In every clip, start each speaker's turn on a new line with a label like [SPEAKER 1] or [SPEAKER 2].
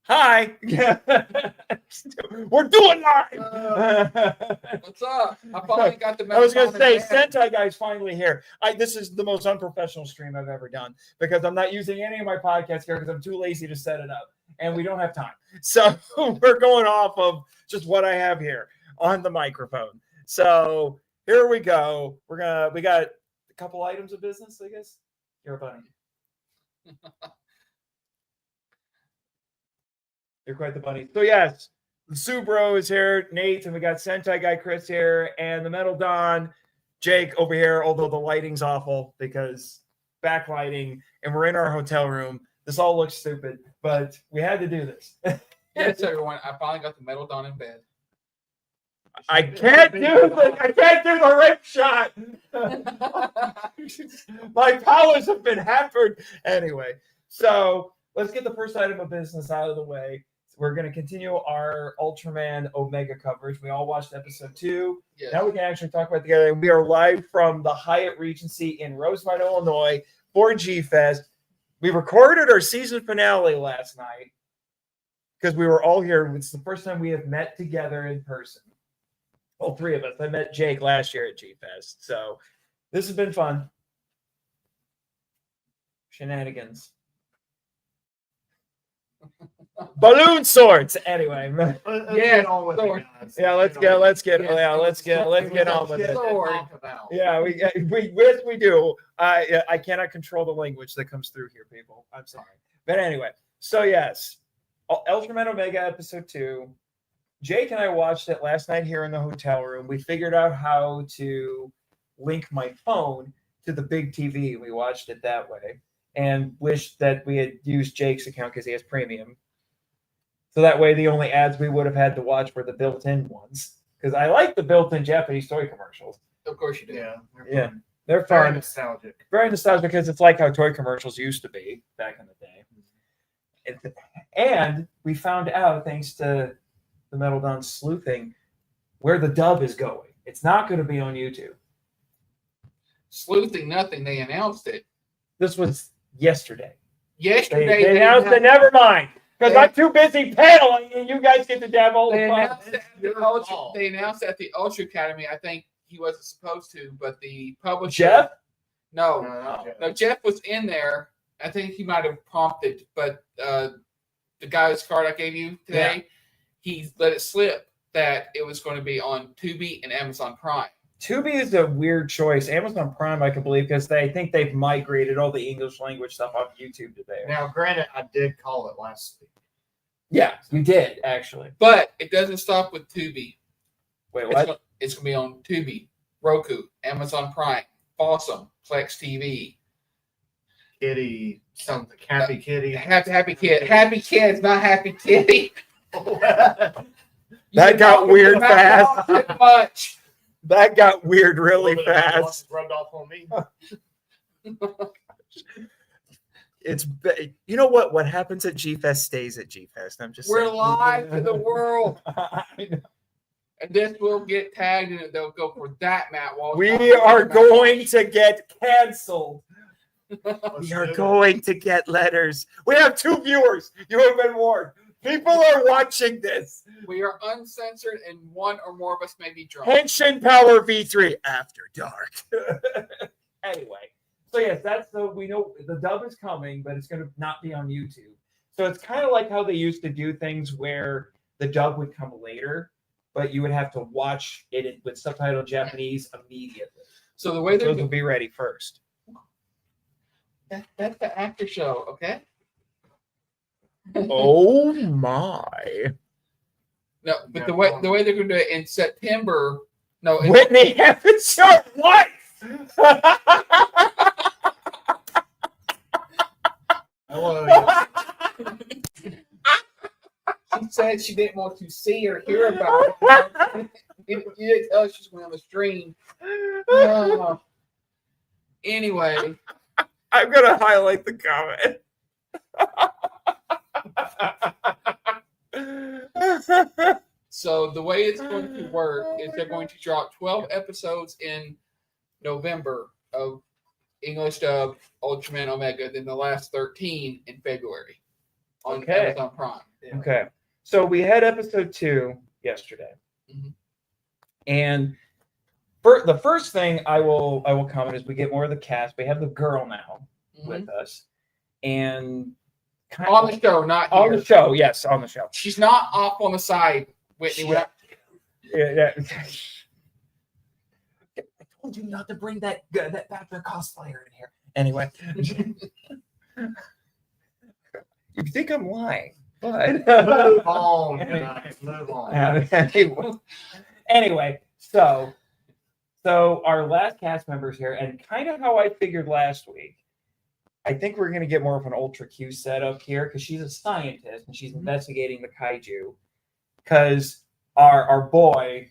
[SPEAKER 1] Hi. We're doing live.
[SPEAKER 2] What's up? I finally got the.
[SPEAKER 1] I was going to say, Sentai Guy's finally here. This is the most unprofessional stream I've ever done because I'm not using any of my podcast here because I'm too lazy to set it up, and we don't have time. So we're going off of just what I have here on the microphone. So here we go. We got a couple items of business, I guess. You're a bunny. You're quite the bunny. So yes, the Subro is here, Nate, and we got Sentai Guy Chris here, and the Metal Don, Jake over here, although the lighting's awful because backlighting, and we're in our hotel room. This all looks stupid, but we had to do this.
[SPEAKER 2] Yes, everyone. I finally got the Metal Don in bed.
[SPEAKER 1] I can't do the rape shot. My powers have been hampered. Anyway, so let's get the first item of business out of the way. We're going to continue our Ultraman Omega coverage. We all watched episode 2. Yes. Now we can actually talk about it together. We are live from the Hyatt Regency in Rosemont, Illinois for G-Fest. We recorded our season finale last night because we were all here. It's the first time we have met together in person. All three of us. I met Jake last year at G-Fest. So this has been fun. Shenanigans. Balloon swords. Anyway,
[SPEAKER 2] let's get on with it.
[SPEAKER 1] Let's get on with it. Yeah, we do. I cannot control the language that comes through here, people. I'm sorry, but anyway. So yes, Ultraman Omega episode 2. Jake and I watched it last night here in the hotel room. We figured out how to link my phone to the big TV. We watched it that way. And wished that we had used Jake's account because he has premium. So that way the only ads we would have had to watch were the built-in ones. Because I like the built-in Japanese toy commercials.
[SPEAKER 2] Of course you do.
[SPEAKER 1] Yeah, they're fun.
[SPEAKER 3] Very nostalgic.
[SPEAKER 1] Very nostalgic because it's like how toy commercials used to be back in the day. And we found out, thanks to the Metal Don sleuthing, where the dub is going. It's not going to be on YouTube.
[SPEAKER 2] Sleuthing nothing. They announced it.
[SPEAKER 1] This was yesterday.
[SPEAKER 2] Yesterday
[SPEAKER 1] they announced it. Never mind, because I'm too busy paddling, and you guys get to dab all the fun.
[SPEAKER 2] They announced at the Ultra Academy. I think he wasn't supposed to, but the publisher.
[SPEAKER 1] Jeff?
[SPEAKER 2] No, Jeff was in there. I think he might have prompted, but the guy's card I gave you today, he let it slip that it was going to be on Tubi and Amazon Prime.
[SPEAKER 1] Tubi is a weird choice. Amazon Prime, I can believe, because I think they've migrated all the English language stuff off YouTube to there.
[SPEAKER 3] Now, granted, I did call it last week.
[SPEAKER 1] Yeah, you did, actually.
[SPEAKER 2] But it doesn't stop with Tubi.
[SPEAKER 1] Wait, what?
[SPEAKER 2] It's going to be on Tubi, Roku, Amazon Prime, Awesome, Plex TV.
[SPEAKER 3] Kitty, something. Happy Kitty.
[SPEAKER 2] Happy Kid. Happy Kids, not Happy Kitty.
[SPEAKER 1] That got weird fast.
[SPEAKER 2] Much.
[SPEAKER 1] That got weird really fast.
[SPEAKER 3] Rubbed off on me.
[SPEAKER 1] It's you know what happens at G-Fest stays at G-Fest. I'm just
[SPEAKER 2] we're
[SPEAKER 1] saying.
[SPEAKER 2] live to the world. And this will get tagged and they'll go for that Matt Walsh.
[SPEAKER 1] We are going to get canceled. We are going to get letters. We have 2 viewers. You have been warned. People are watching this.
[SPEAKER 2] We are uncensored, and one or more of us may be drunk.
[SPEAKER 1] Henshin Power V3 after dark. Anyway, so yes, we know the dub is coming, but it's going to not be on YouTube. So it's kind of like how they used to do things where the dub would come later, but you would have to watch it with subtitled Japanese immediately.
[SPEAKER 2] So the way
[SPEAKER 1] those will be ready first.
[SPEAKER 2] That's the after show, okay?
[SPEAKER 1] Oh my!
[SPEAKER 2] No, but the way they're going to do it in September. No,
[SPEAKER 1] Whitney Evans, your wife.
[SPEAKER 2] She said she didn't want to see or hear about it. You didn't tell her she's going on the stream. Anyway,
[SPEAKER 1] I'm gonna highlight the comment.
[SPEAKER 2] So the way it's going to work is they're going to drop 12 episodes in November of English dub Ultraman Omega, then the last 13 in February. on
[SPEAKER 1] Okay.
[SPEAKER 2] Amazon Prime.
[SPEAKER 1] Okay. So we had episode 2 yesterday.
[SPEAKER 2] Mhm.
[SPEAKER 1] And the first thing I will comment is we get more of the cast. We have the girl now with us. And
[SPEAKER 2] On the show, not
[SPEAKER 1] on
[SPEAKER 2] here.
[SPEAKER 1] the show, yes, on the show.
[SPEAKER 2] She's not off on the side, Whitney.
[SPEAKER 1] Yeah. Yeah. I told you not to bring that Bachelor cosplayer in here. Anyway. You think I'm lying, but
[SPEAKER 3] Move on, guys. Move on.
[SPEAKER 1] Anyway, so our last cast members here, and kind of how I figured last week. I think we're going to get more of an Ultra Q setup here because she's a scientist and she's investigating the kaiju. Because our boy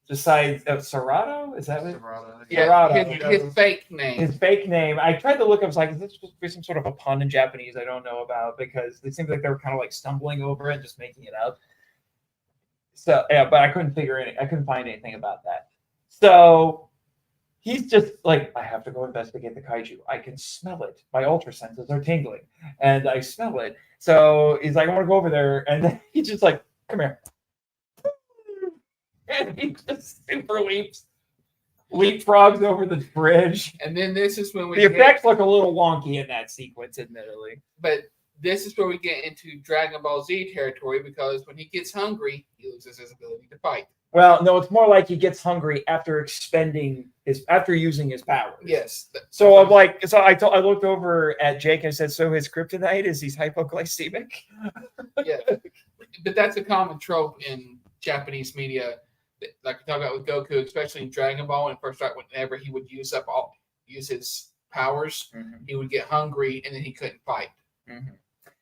[SPEAKER 1] decides, Serato? Is that what?
[SPEAKER 2] Yeah, his fake name.
[SPEAKER 1] His fake name. I tried to look. I was like, is this supposed to be some sort of a pun in Japanese I don't know about? Because it seems like they were kind of like stumbling over it, just making it up. So yeah, but I couldn't find anything about that. So he's just like, I have to go investigate the kaiju. I can smell it. My ultra senses are tingling, and I smell it. So he's like, I want to go over there, and then he's just like, come here. And he just super leapfrogs over the bridge.
[SPEAKER 2] And then this is when
[SPEAKER 1] the effects look a little wonky in that sequence, admittedly.
[SPEAKER 2] But this is where we get into Dragon Ball Z territory because when he gets hungry, he loses his ability to fight.
[SPEAKER 1] Well, no, it's more like he gets hungry after using his powers.
[SPEAKER 2] Yes.
[SPEAKER 1] So I'm like, I looked over at Jake and I said, so his kryptonite is he's hypoglycemic?
[SPEAKER 2] Yeah. But that's a common trope in Japanese media. Like we talk about with Goku, especially in Dragon Ball, and first start whenever he would use his powers, he would get hungry and then he couldn't fight.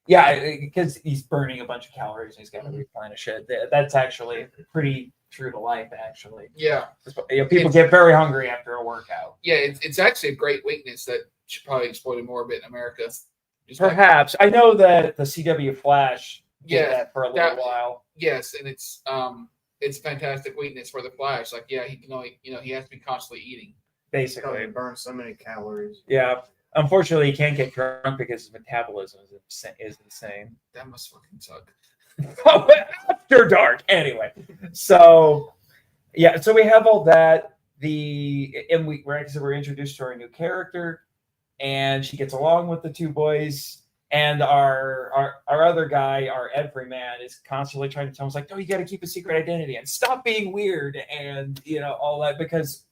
[SPEAKER 1] Yeah, because he's burning a bunch of calories and he's got to replenish it. That's actually pretty true to life, actually.
[SPEAKER 2] Yeah.
[SPEAKER 1] People get very hungry after a workout.
[SPEAKER 2] Yeah, it's actually a great weakness that should probably exploit more a bit in America.
[SPEAKER 1] Perhaps. I know that the CW Flash did that for a little while.
[SPEAKER 2] Yes, and it's a fantastic weakness for the Flash. Like, yeah, he has to be constantly eating.
[SPEAKER 1] Basically.
[SPEAKER 3] He burns so many calories.
[SPEAKER 1] Yeah. Unfortunately, he can't get drunk because his metabolism is insane.
[SPEAKER 2] That must fucking suck.
[SPEAKER 1] After dark. Anyway. So we have all that. We're introduced to our new character, and she gets along with the two boys. And our other guy, our everyman, is constantly trying to tell us, like, no, you got to keep a secret identity and stop being weird and, all that. Because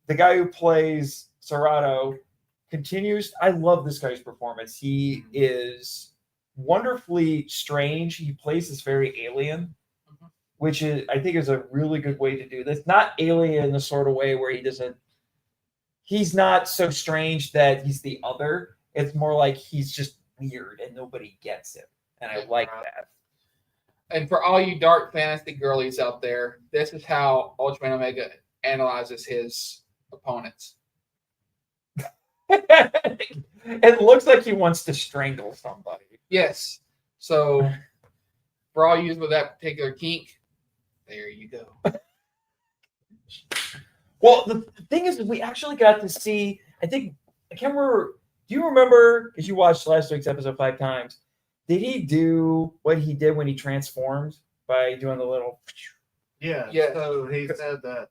[SPEAKER 1] the guy who plays Serato continues. I love this guy's performance. He is wonderfully strange. He plays this very alien, which I think is a really good way to do this. Not alien in the sort of way where he's not so strange that he's the other. It's more like he's just weird and nobody gets him. And I like that.
[SPEAKER 2] And for all you dark fantasy girlies out there, this is how Ultraman Omega analyzes his opponents.
[SPEAKER 1] It looks like he wants to strangle somebody.
[SPEAKER 2] Yes. So for all you with that particular kink, there you go.
[SPEAKER 1] Well, the thing is, we actually got to see, I can't remember. Do you remember, because you watched last week's episode 5 times, did he do what he did when he transformed by doing the little...
[SPEAKER 3] Yeah. So he said that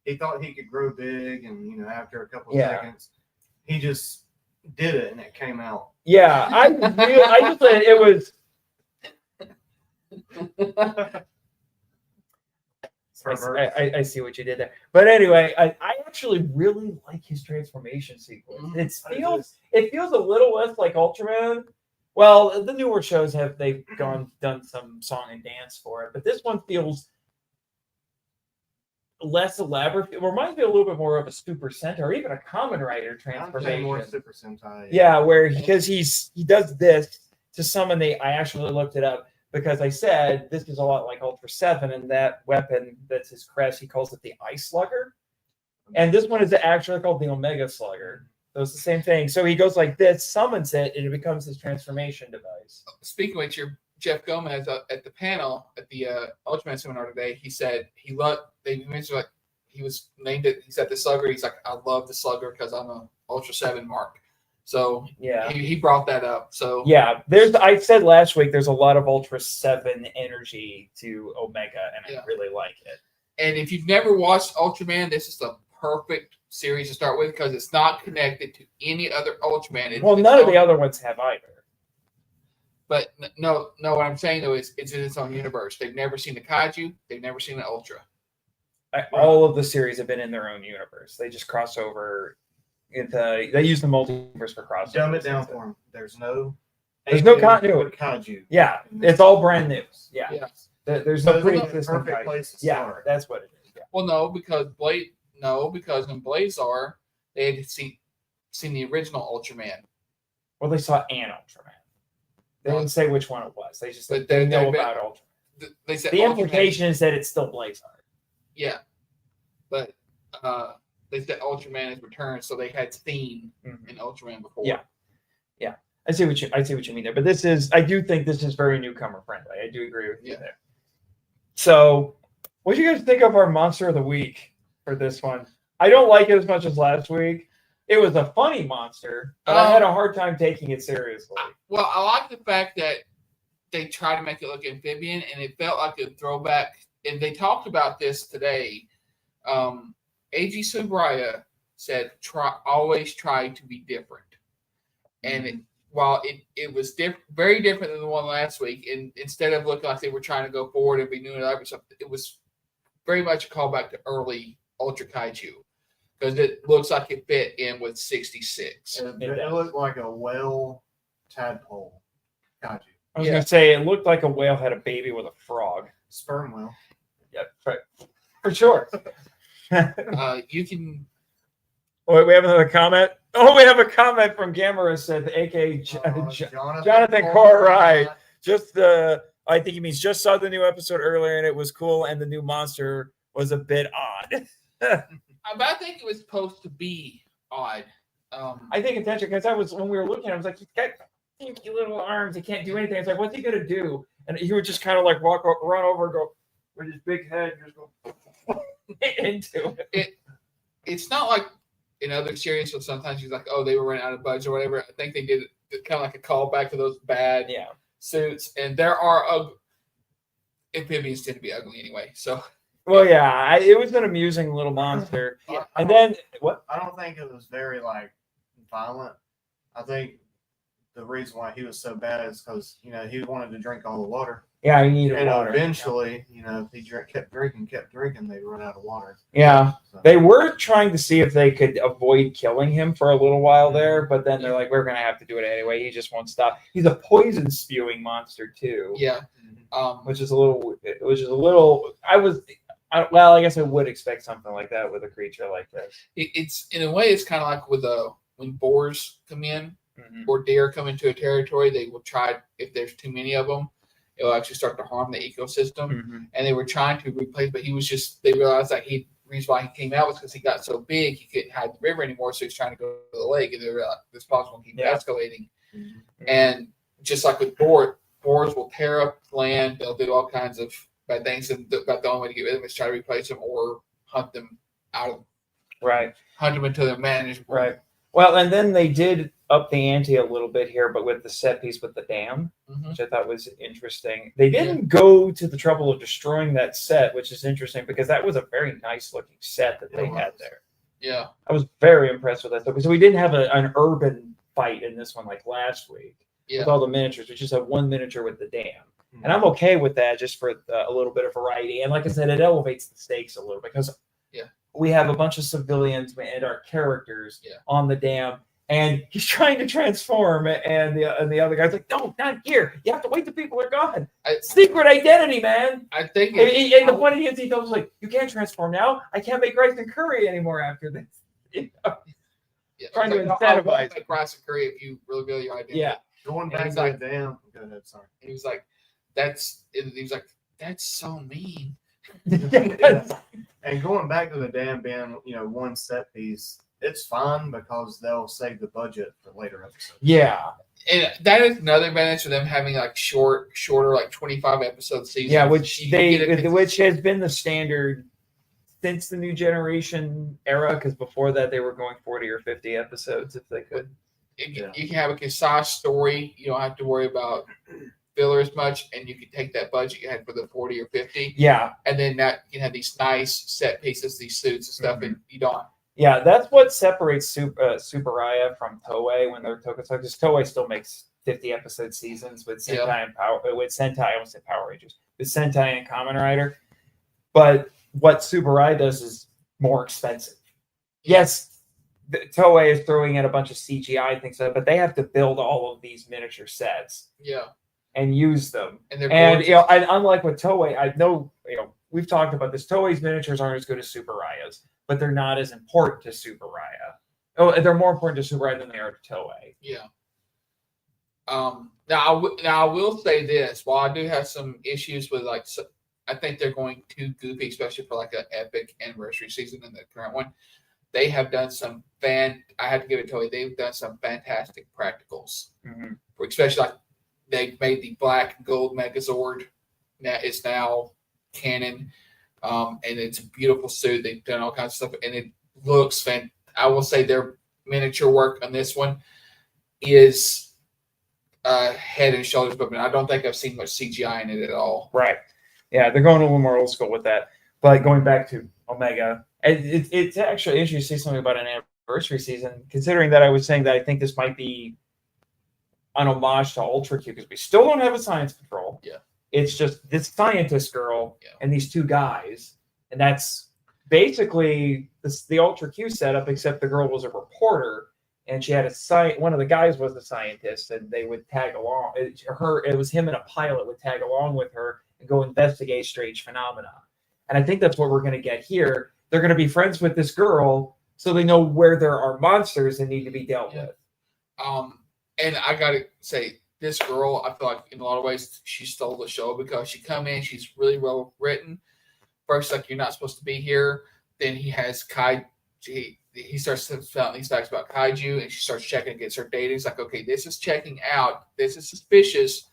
[SPEAKER 3] he thought he could grow big, and, after a couple of seconds, he just did it, and it came out.
[SPEAKER 1] Yeah, I just said it was... I see what you did there. But anyway, I actually really like his transformation sequence. It feels a little less like Ultraman. Well, the newer shows they've done some song and dance for it, but this one feels less elaborate. It reminds me a little bit more of a Super Sentai or even a Kamen Rider transformation.
[SPEAKER 3] More Super Sentai.
[SPEAKER 1] Yeah, because he does this to summon I actually looked it up. Because I said this is a lot like Ultra 7, and that weapon that's his crest, he calls it the Ice Slugger. And this one is actually called the Omega Slugger. So it's the same thing. So he goes like this, summons it, and it becomes his transformation device.
[SPEAKER 2] Speaking of which, Jeff Gomez at the panel at the Ultraman seminar today, he said he mentioned like he was named it. He said the Slugger. He's like, I love the Slugger because I'm a Ultra 7 mark. So
[SPEAKER 1] Yeah.
[SPEAKER 2] he brought that up. So
[SPEAKER 1] Yeah, I said last week there's a lot of Ultra 7 energy to Omega, and I really like it.
[SPEAKER 2] And if you've never watched Ultraman, this is the perfect series to start with because it's not connected to any other Ultraman.
[SPEAKER 1] None of the other ones have either.
[SPEAKER 2] But no, what I'm saying though is it's in its own universe. They've never seen the Kaiju. They've never seen an Ultra.
[SPEAKER 1] All of the series have been in their own universe. They just cross over. They use the multiverse for crossover.
[SPEAKER 3] Dumb it down for them. There's no
[SPEAKER 1] continuity.
[SPEAKER 3] Kaiju.
[SPEAKER 1] Yeah, it's all brand new. Yeah. There's no
[SPEAKER 3] So
[SPEAKER 1] pre-existing
[SPEAKER 3] perfect
[SPEAKER 1] Kaiju.
[SPEAKER 3] place to
[SPEAKER 1] Yeah,
[SPEAKER 3] start.
[SPEAKER 1] that's what it is. Yeah.
[SPEAKER 2] Well, no, because in Blazar they had seen the original Ultraman.
[SPEAKER 1] Well, they saw an Ultraman. They didn't say which one it was. They just
[SPEAKER 2] But
[SPEAKER 1] they know
[SPEAKER 2] they've been-
[SPEAKER 1] about Ultraman.
[SPEAKER 2] They said
[SPEAKER 1] The
[SPEAKER 2] Ultraman-
[SPEAKER 1] implication is that it's still Blazar.
[SPEAKER 2] Yeah, but they said Ultraman has returned, so they had seen in Ultraman before.
[SPEAKER 1] Yeah. I see what you mean there. But I do think this is very newcomer friendly. I do agree with you there. So, what do you guys think of our monster of the week for this one? I don't like it as much as last week. It was a funny monster, but I had a hard time taking it seriously.
[SPEAKER 2] Well, I like the fact that they try to make it look amphibian, and it felt like a throwback. And they talked about this today. A.G. Subraya said, always try to be different. And while it was very different than the one last week, and instead of looking like they were trying to go forward and be new and other stuff, it was very much a callback to early Ultra Kaiju. Because it looks like it fit in with 66.
[SPEAKER 3] It looked like a whale tadpole Kaiju.
[SPEAKER 1] I was going to say, it looked like a whale had a baby with a frog.
[SPEAKER 3] Sperm whale.
[SPEAKER 1] Yeah, for sure.
[SPEAKER 2] You can...
[SPEAKER 1] Oh, wait, we have another comment? Oh, we have a comment from Gamera said, a.k.a. Jonathan Corright. I think he means just saw the new episode earlier and it was cool and the new monster was a bit odd.
[SPEAKER 2] I think it was supposed to be odd.
[SPEAKER 1] I think intention because when we were looking, I was like, he's got stinky little arms. He can't do anything. It's like, what's he gonna do? And he would just kind of like run over and go with his big head, and just go into it.
[SPEAKER 2] It's not like in other series, so sometimes he's like, oh, they were running out of budget or whatever. I think they did it kind of like a callback to those bad suits. And there are amphibians tend to be ugly anyway. So.
[SPEAKER 1] Well, yeah, it was an amusing little monster. And then what?
[SPEAKER 3] I don't think it was very violent. I think the reason why he was so bad is because he wanted to drink all the water.
[SPEAKER 1] Yeah, he needed
[SPEAKER 3] and
[SPEAKER 1] water.
[SPEAKER 3] Eventually, if he kept drinking, they'd run out of water.
[SPEAKER 1] Yeah, they were trying to see if they could avoid killing him for a little while there, but then they're like, "We're gonna have to do it anyway." He just won't stop. He's a poison spewing monster too.
[SPEAKER 2] Yeah,
[SPEAKER 1] which is a little. I guess I would expect something like that with a creature like this.
[SPEAKER 2] It's in a way, it's kind of like with when boars come in or deer come into a territory, they will try, if there's too many of them, it will actually start to harm the ecosystem. And they were trying to replace, but they realized that the reason why he came out was because he got so big he couldn't hide the river anymore, so he's trying to go to the lake, and they realized it's possible to keep escalating. And just like with boars will tear up land, they'll do all kinds of bad things, and about the only way to get rid of them is try to replace them or hunt them out of hunt them until they're manageable.
[SPEAKER 1] Right. Well, and then they did up the ante a little bit here, but with the set piece with the dam, which I thought was interesting. They didn't go to the trouble of destroying that set, which is interesting because that was a very nice looking set that they had there.
[SPEAKER 2] Yeah.
[SPEAKER 1] I was very impressed with that. So we didn't have an urban fight in this one like last week with all the miniatures. We just had one miniature with the dam. And I'm okay with that just for a little bit of variety. And like I said, it elevates the stakes a little because we have a bunch of civilians and our characters on the dam. And he's trying to transform, and the other guy's like, "No, not here. You have to wait till people are gone. Secret identity, man."
[SPEAKER 2] I think.
[SPEAKER 1] And the funny is, he goes like, "You can't transform now. I can't make rice and curry anymore after this." Trying to incentivize
[SPEAKER 2] rice and curry if you really feel your identity.
[SPEAKER 1] Yeah.
[SPEAKER 3] Going back to the dam. Go ahead. Sorry.
[SPEAKER 2] He was like, that's so mean.
[SPEAKER 3] And going back to the dam being, one set piece. It's fine because they'll save the budget for later episodes.
[SPEAKER 1] Yeah.
[SPEAKER 2] And that is another advantage of them having shorter, 25 episode seasons.
[SPEAKER 1] Yeah, which has been the standard since the New Generation era, because before that they were going 40 or 50 episodes if they could.
[SPEAKER 2] You can have a concise story. You don't have to worry about filler as much, and you can take that budget you had for the 40 or 50.
[SPEAKER 1] Yeah.
[SPEAKER 2] And then that you can have these nice set pieces, these suits and stuff, and you don't.
[SPEAKER 1] Yeah, that's what separates Superaya from Toei when they're tokusatsu. Because Toei still makes 50-episode seasons with Sentai and I almost said Power Rangers, with Sentai and Kamen Rider. But what Superaya does is more expensive. Yes, Toei is throwing in a bunch of CGI things, but they have to build all of these miniature sets.
[SPEAKER 2] Yeah. And
[SPEAKER 1] use them.
[SPEAKER 2] And they're
[SPEAKER 1] and unlike with Toei, I know we've talked about this. Toei's miniatures aren't as good as Superaya's, but they're not as important to Superaya. Oh, they're more important to Superaya than they are to Toei.
[SPEAKER 2] Yeah. Now I will say this. While I do have some issues with I think they're going too goofy, especially for like an epic anniversary season in the current one. They have done some I have to give it to Toei. They've done some fantastic practicals, especially like they made the black and gold Megazord. That is now canon, and it's a beautiful suit. They've done all kinds of stuff, and it looks fantastic. I will say their miniature work on this one is head and shoulders, but I don't think I've seen much CGI in it at all.
[SPEAKER 1] Right. Yeah, they're going a little more old school with that. But going back to Omega, it's actually interesting to see something about an anniversary season, considering that I was saying that I think this might be an homage to Ultra Q, because we still don't have a science patrol.
[SPEAKER 2] Yeah.
[SPEAKER 1] It's just this scientist girl and these two guys. And that's basically the Ultra Q setup, except the girl was a reporter and she had one of the guys was a scientist, and they would tag along. It was him and a pilot would tag along with her and go investigate strange phenomena. And I think that's what we're going to get here. They're going to be friends with this girl, so they know where there are monsters that need to be dealt with.
[SPEAKER 2] And I got to say, this girl, I feel like in a lot of ways she stole the show, because she come in, she's really well written. First, like, you're not supposed to be here. Then he has he starts telling these facts about kaiju, and she starts checking against her data. He's like, okay, this is checking out. This is suspicious.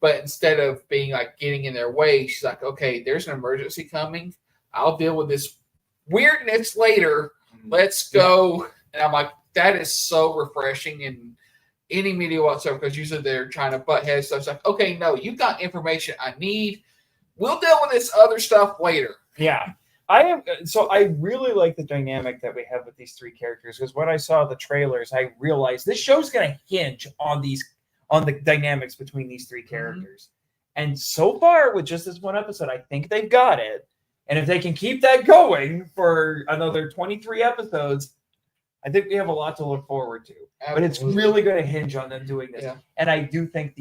[SPEAKER 2] But instead of being like getting in their way, she's like, okay, there's an emergency coming. I'll deal with this weirdness later. Let's go. Yeah. And I'm like, that is so refreshing in any media whatsoever, because usually they're trying to butt heads. So it's like, okay, no, you've got information I need. We'll deal with this other stuff later.
[SPEAKER 1] Yeah. I really like the dynamic that we have with these three characters, because when I saw the trailers, I realized this show's going to hinge on the dynamics between these three characters. And so far, with just this one episode, I think they've got it. And if they can keep that going for another 23 episodes, I think we have a lot to look forward to. Absolutely. But it's really going to hinge on them doing this. Yeah. And I do think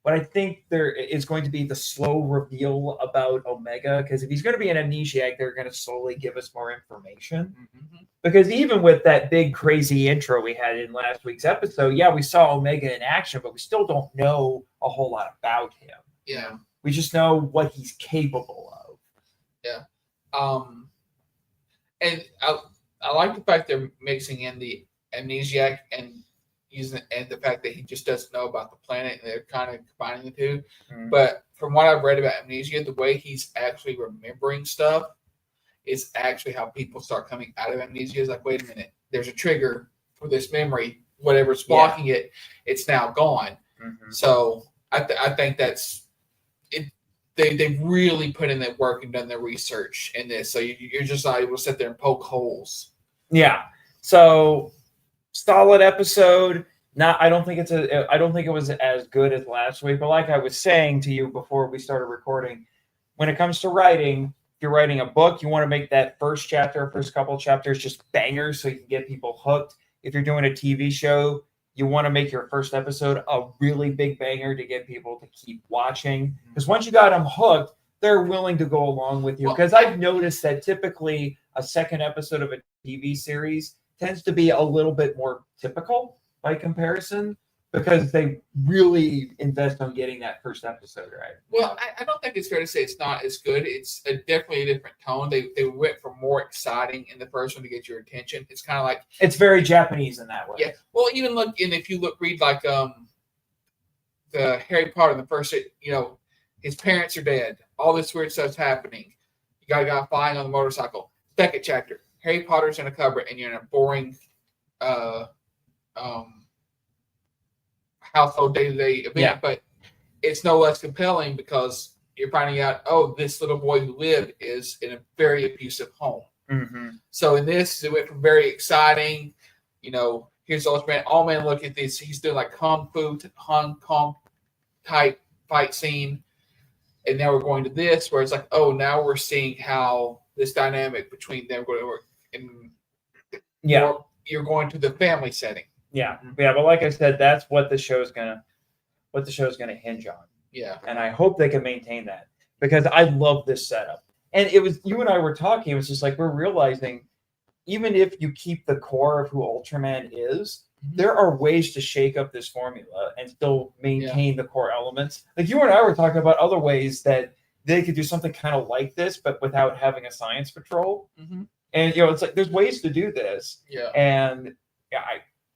[SPEAKER 1] what I think there is going to be the slow reveal about Omega, because if he's going to be an amnesiac, they're going to slowly give us more information. Mm-hmm. Because even with that big crazy intro we had in last week's episode, we saw Omega in action, but we still don't know a whole lot about him.
[SPEAKER 2] Yeah.
[SPEAKER 1] We just know what he's capable of.
[SPEAKER 2] Yeah. And I like the fact they're mixing in the amnesiac and the fact that he just doesn't know about the planet, and they're kind of combining the two. Mm-hmm. But from what I've read about amnesia, the way he's actually remembering stuff is actually how people start coming out of amnesia. It's like, wait a minute, there's a trigger for this memory. Whatever's blocking it, it's now gone. Mm-hmm. So I think that's it. They've really put in the work and done the research in this. So you're just not able to sit there and poke holes.
[SPEAKER 1] Yeah. So solid episode. I don't think it was as good as last week, but like I was saying to you before we started recording, when it comes to writing, if you're writing a book, you want to make that first couple chapters just bangers so you can get people hooked. If you're doing a TV show, you want to make your first episode a really big banger to get people to keep watching. Because once you got them hooked, they're willing to go along with you. Because I've noticed that typically a second episode of a TV series tends to be a little bit more typical by comparison, because they really invest on getting that first episode right.
[SPEAKER 2] Well, I don't think it's fair to say it's not as good. It's definitely a different tone. They went for more exciting in the first one to get your attention. It's kind of like,
[SPEAKER 1] it's very Japanese in that way.
[SPEAKER 2] Yeah. Well, even if you read like the Harry Potter, the first, his parents are dead. All this weird stuff's happening. You got a guy flying on the motorcycle. Second chapter, Harry Potter's in a cupboard, and you're in a boring household day-to-day event,
[SPEAKER 1] Yeah.
[SPEAKER 2] but it's no less compelling because you're finding out, oh, this little boy who lived is in a very abusive home.
[SPEAKER 1] Mm-hmm.
[SPEAKER 2] So in this, it went from very exciting, here's Ultraman. Oh man, look at this. He's doing like Kung Fu, Hong Kong type fight scene. And now we're going to this where it's like, oh, now we're seeing how this dynamic between them going to work. And you're going to the family setting.
[SPEAKER 1] Yeah. But like I said, that's what the show's gonna hinge on.
[SPEAKER 2] Yeah.
[SPEAKER 1] And I hope they can maintain that because I love this setup. And it was you and I were talking. It was just like we're realizing, even if you keep the core of who Ultraman is, there are ways to shake up this formula and still maintain the core elements. Like you and I were talking about other ways that they could do something kind of like this, but without having a science patrol.
[SPEAKER 2] Mm-hmm.
[SPEAKER 1] And it's like there's ways to do this.
[SPEAKER 2] Yeah.
[SPEAKER 1] And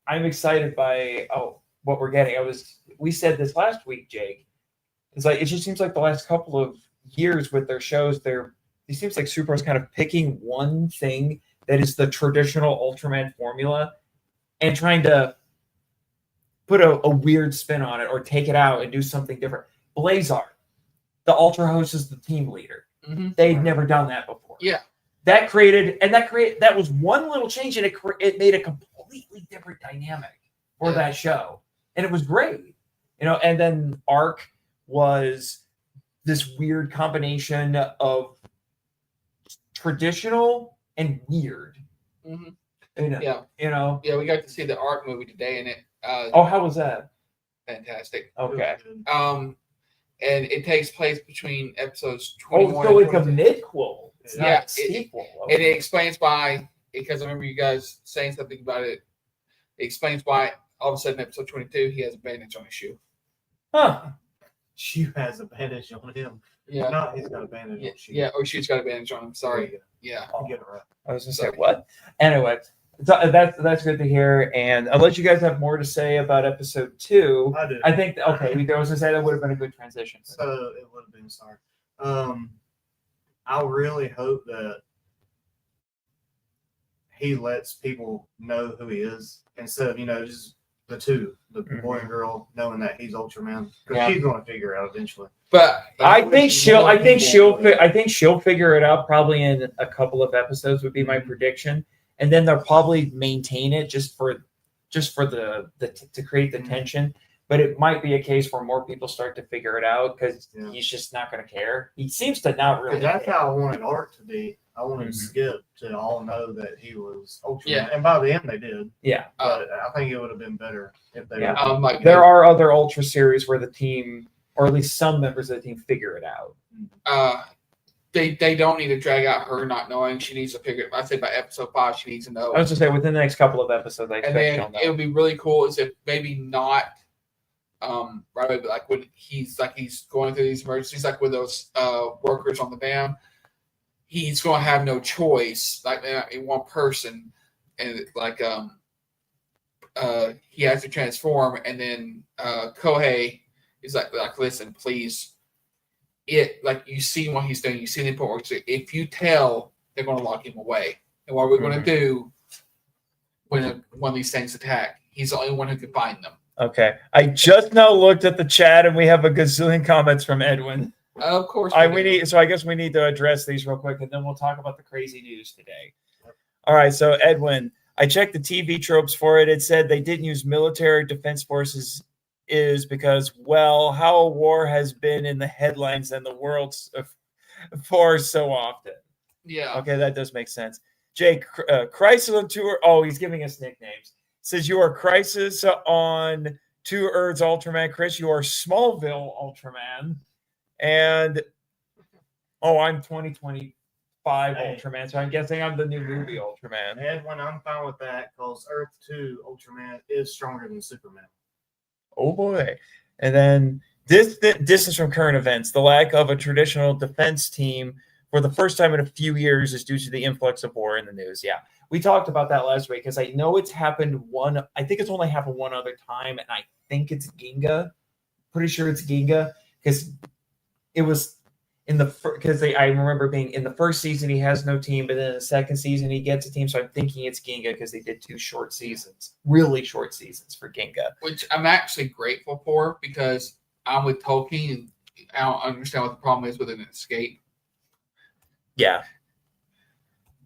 [SPEAKER 1] I'm excited by what we're getting. We said this last week, Jake. It's like it just seems like the last couple of years with their shows, it seems like Super is kind of picking one thing that is the traditional Ultraman formula and trying to put a weird spin on it or take it out and do something different. Blazar, the Ultra Host, is the team leader.
[SPEAKER 2] Mm-hmm.
[SPEAKER 1] They'd never done that before.
[SPEAKER 2] Yeah.
[SPEAKER 1] That was one little change, and it made a completely different dynamic for that show. And it was great. And then Arc was this weird combination of traditional and weird.
[SPEAKER 2] Mm-hmm.
[SPEAKER 1] Yeah,
[SPEAKER 2] we got to see the Arc movie today, and it.
[SPEAKER 1] How was that?
[SPEAKER 2] Fantastic.
[SPEAKER 1] Okay.
[SPEAKER 2] And it takes place between episodes 21.
[SPEAKER 1] So it's
[SPEAKER 2] and
[SPEAKER 1] a midquel. It's not
[SPEAKER 2] yeah,
[SPEAKER 1] a sequel.
[SPEAKER 2] And it explains why. Because I remember you guys saying something about it. It explains why all of a sudden, episode 22, he has a bandage on his shoe.
[SPEAKER 1] Huh?
[SPEAKER 3] Shoe has a bandage on him.
[SPEAKER 2] Yeah.
[SPEAKER 3] No, he's got a bandage on shoe.
[SPEAKER 2] Yeah, or shoe's got a bandage on him. Sorry. Yeah.
[SPEAKER 3] You get it right.
[SPEAKER 1] I was gonna say what? Anyway, that's good to hear. And unless you guys have more to say about episode 2,
[SPEAKER 3] I do.
[SPEAKER 1] I think I was gonna say that would have been a good transition.
[SPEAKER 3] So it would have been sorry. I really hope that he lets people know who he is instead of just the boy and girl knowing that he's Ultraman, because she's going to figure it out eventually.
[SPEAKER 2] But
[SPEAKER 1] I think she'll figure it out probably in a couple of episodes would be my prediction, and then they'll probably maintain it just for the to create the tension. But it might be a case where more people start to figure it out because he's just not going to care. He seems to not really.
[SPEAKER 3] That's how I wanted Art to be. I wanted Skip to all know that he was Ultraman,
[SPEAKER 2] Yeah.
[SPEAKER 3] and by the end they did.
[SPEAKER 1] Yeah,
[SPEAKER 3] But I think it would have been better if they.
[SPEAKER 1] Yeah. There are other Ultra series where the team, or at least some members of the team, figure it out.
[SPEAKER 2] They don't need to drag out her not knowing. She needs to figure it. I'd say by episode 5, she needs to know.
[SPEAKER 1] I was just saying within the next couple of episodes, I
[SPEAKER 2] and
[SPEAKER 1] expect she'll
[SPEAKER 2] then
[SPEAKER 1] know.
[SPEAKER 2] it would be really cool is if maybe not right away, but like when he's going through these emergencies, like with those workers on the dam, he's going to have no choice, like in one person, and like he has to transform, and then Kohei is like listen, please, you see what he's doing, you see the important work. If you tell, they're going to lock him away, and what we're going to do when one of these things attack, he's the only one who can find them.
[SPEAKER 1] Okay. I just now looked at the chat and we have a gazillion comments from Edwin.
[SPEAKER 2] Of course.
[SPEAKER 1] I guess we need to address these real quick and then we'll talk about the crazy news today. All right. So Edwin, I checked the TV tropes for it. It said they didn't use military defense forces is because, well, how a war has been in the headlines and the world for so often.
[SPEAKER 2] Yeah.
[SPEAKER 1] Okay. That does make sense. Jake, Crisis on Tour. Oh, he's giving us nicknames. Says you are Crisis on 2 Earths Ultraman. Chris, you are Smallville Ultraman. And I'm 2025 Ultraman, so I'm guessing I'm the new movie Ultraman.
[SPEAKER 3] Edwin, I'm fine with that because Earth 2 Ultraman is stronger than Superman.
[SPEAKER 1] Oh boy. And then this is from current events. The lack of a traditional defense team for the first time in a few years is due to the influx of war in the news. Yeah. We talked about that last week because I know it's happened I think it's only happened one other time, and I think it's Ginga. Pretty sure it's Ginga because it in the because I remember being in the first season he has no team, but then in the second season he gets a team. So I'm thinking it's Ginga because they did 2 short seasons, really short seasons for Ginga,
[SPEAKER 2] which I'm actually grateful for because I'm with Tolkien and I don't understand what the problem is with an escape.
[SPEAKER 1] Yeah.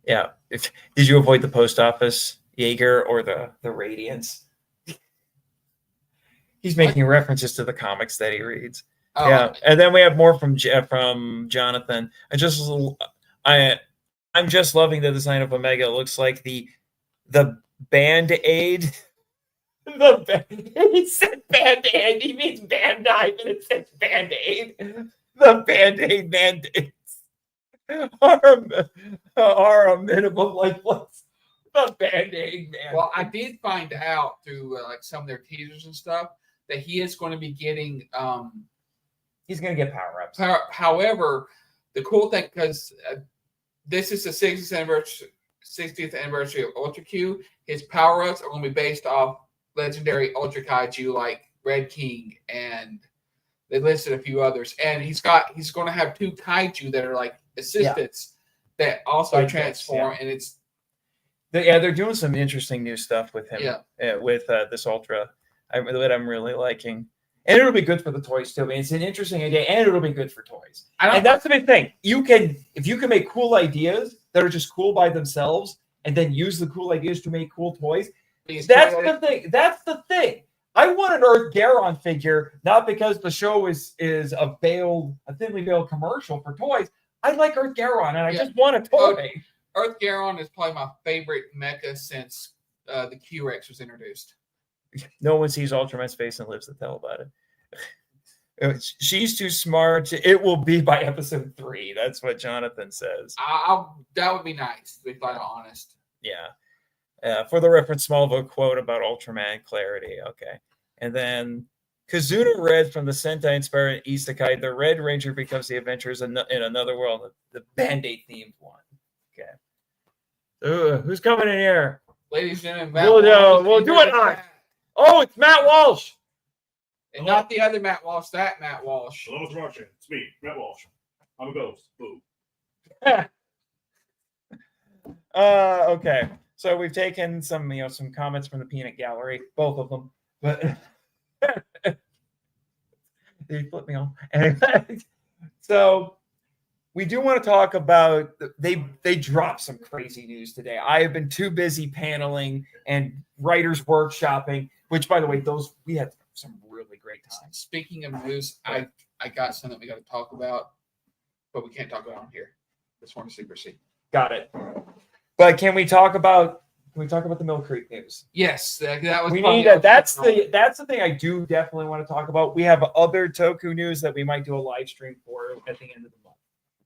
[SPEAKER 1] Did you avoid the post office, Jaeger, or the Radiance? He's making references to the comics that he reads.
[SPEAKER 2] Oh,
[SPEAKER 1] yeah, and then we have more from Jonathan. I'm just loving the design of Omega. It looks like the Band-Aid. He said Band-Aid. He means Band-Aid, but it says Band-Aid. The Band-Aid mandates are a minimum lifeless. The Band-Aid man.
[SPEAKER 2] Well, I did find out through like some of their teasers and stuff that he is going to be getting.
[SPEAKER 1] He's going to get power-ups.
[SPEAKER 2] However, the cool thing, because this is the 60th anniversary of Ultra Q, his power-ups are going to be based off legendary Ultra Kaiju like Red King, and they listed a few others. And he's going to have 2 Kaiju that are like assistants that also transform, and it's.
[SPEAKER 1] They're doing some interesting new stuff with him. With this Ultra, that I'm really liking. And it'll be good for the toys too. I mean, it's an interesting idea, and it'll be good for toys. And that's the big thing. If you can make cool ideas that are just cool by themselves, and then use the cool ideas to make cool toys. That's the thing. That's the thing. I want an Earth Garon figure, not because the show is a thinly veiled commercial for toys. I like Earth Garon, and I just want a toy.
[SPEAKER 2] Earth Garon is probably my favorite mecha since the Q-Rex was introduced.
[SPEAKER 1] No one sees Ultraman's face and lives to tell about it. She's too smart. It will be by episode 3. That's what Jonathan says.
[SPEAKER 2] That would be nice, to be quite honest.
[SPEAKER 1] Yeah. For the reference, Smallville quote about Ultraman clarity. Okay. And then Kazuna Red from the Sentai inspired Isekai. The Red Ranger becomes the adventures in another world. The Band-Aid themed one. Okay. Who's coming in here?
[SPEAKER 2] Ladies and gentlemen,
[SPEAKER 1] We'll do it on. Oh, it's Matt Walsh.
[SPEAKER 2] And not the other Matt Walsh, that Matt Walsh.
[SPEAKER 4] Hello, Mr. Martian. It's me, Matt Walsh. I'm a ghost. Boo.
[SPEAKER 1] Okay. So we've taken some comments from the peanut gallery, both of them. But they flipped me off. So we do want to talk about they dropped some crazy news today. I have been too busy paneling and writers workshopping, which by the way, we had some really great times.
[SPEAKER 2] Speaking of news, I got something we got to talk about, but we can't talk about it here. This one's secrecy.
[SPEAKER 1] Got it. But can we talk about the Mill Creek news?
[SPEAKER 2] Yes, that was.
[SPEAKER 1] We need that. That's the thing I do definitely want to talk about. We have other Toku news that we might do a live stream for at the end of the month.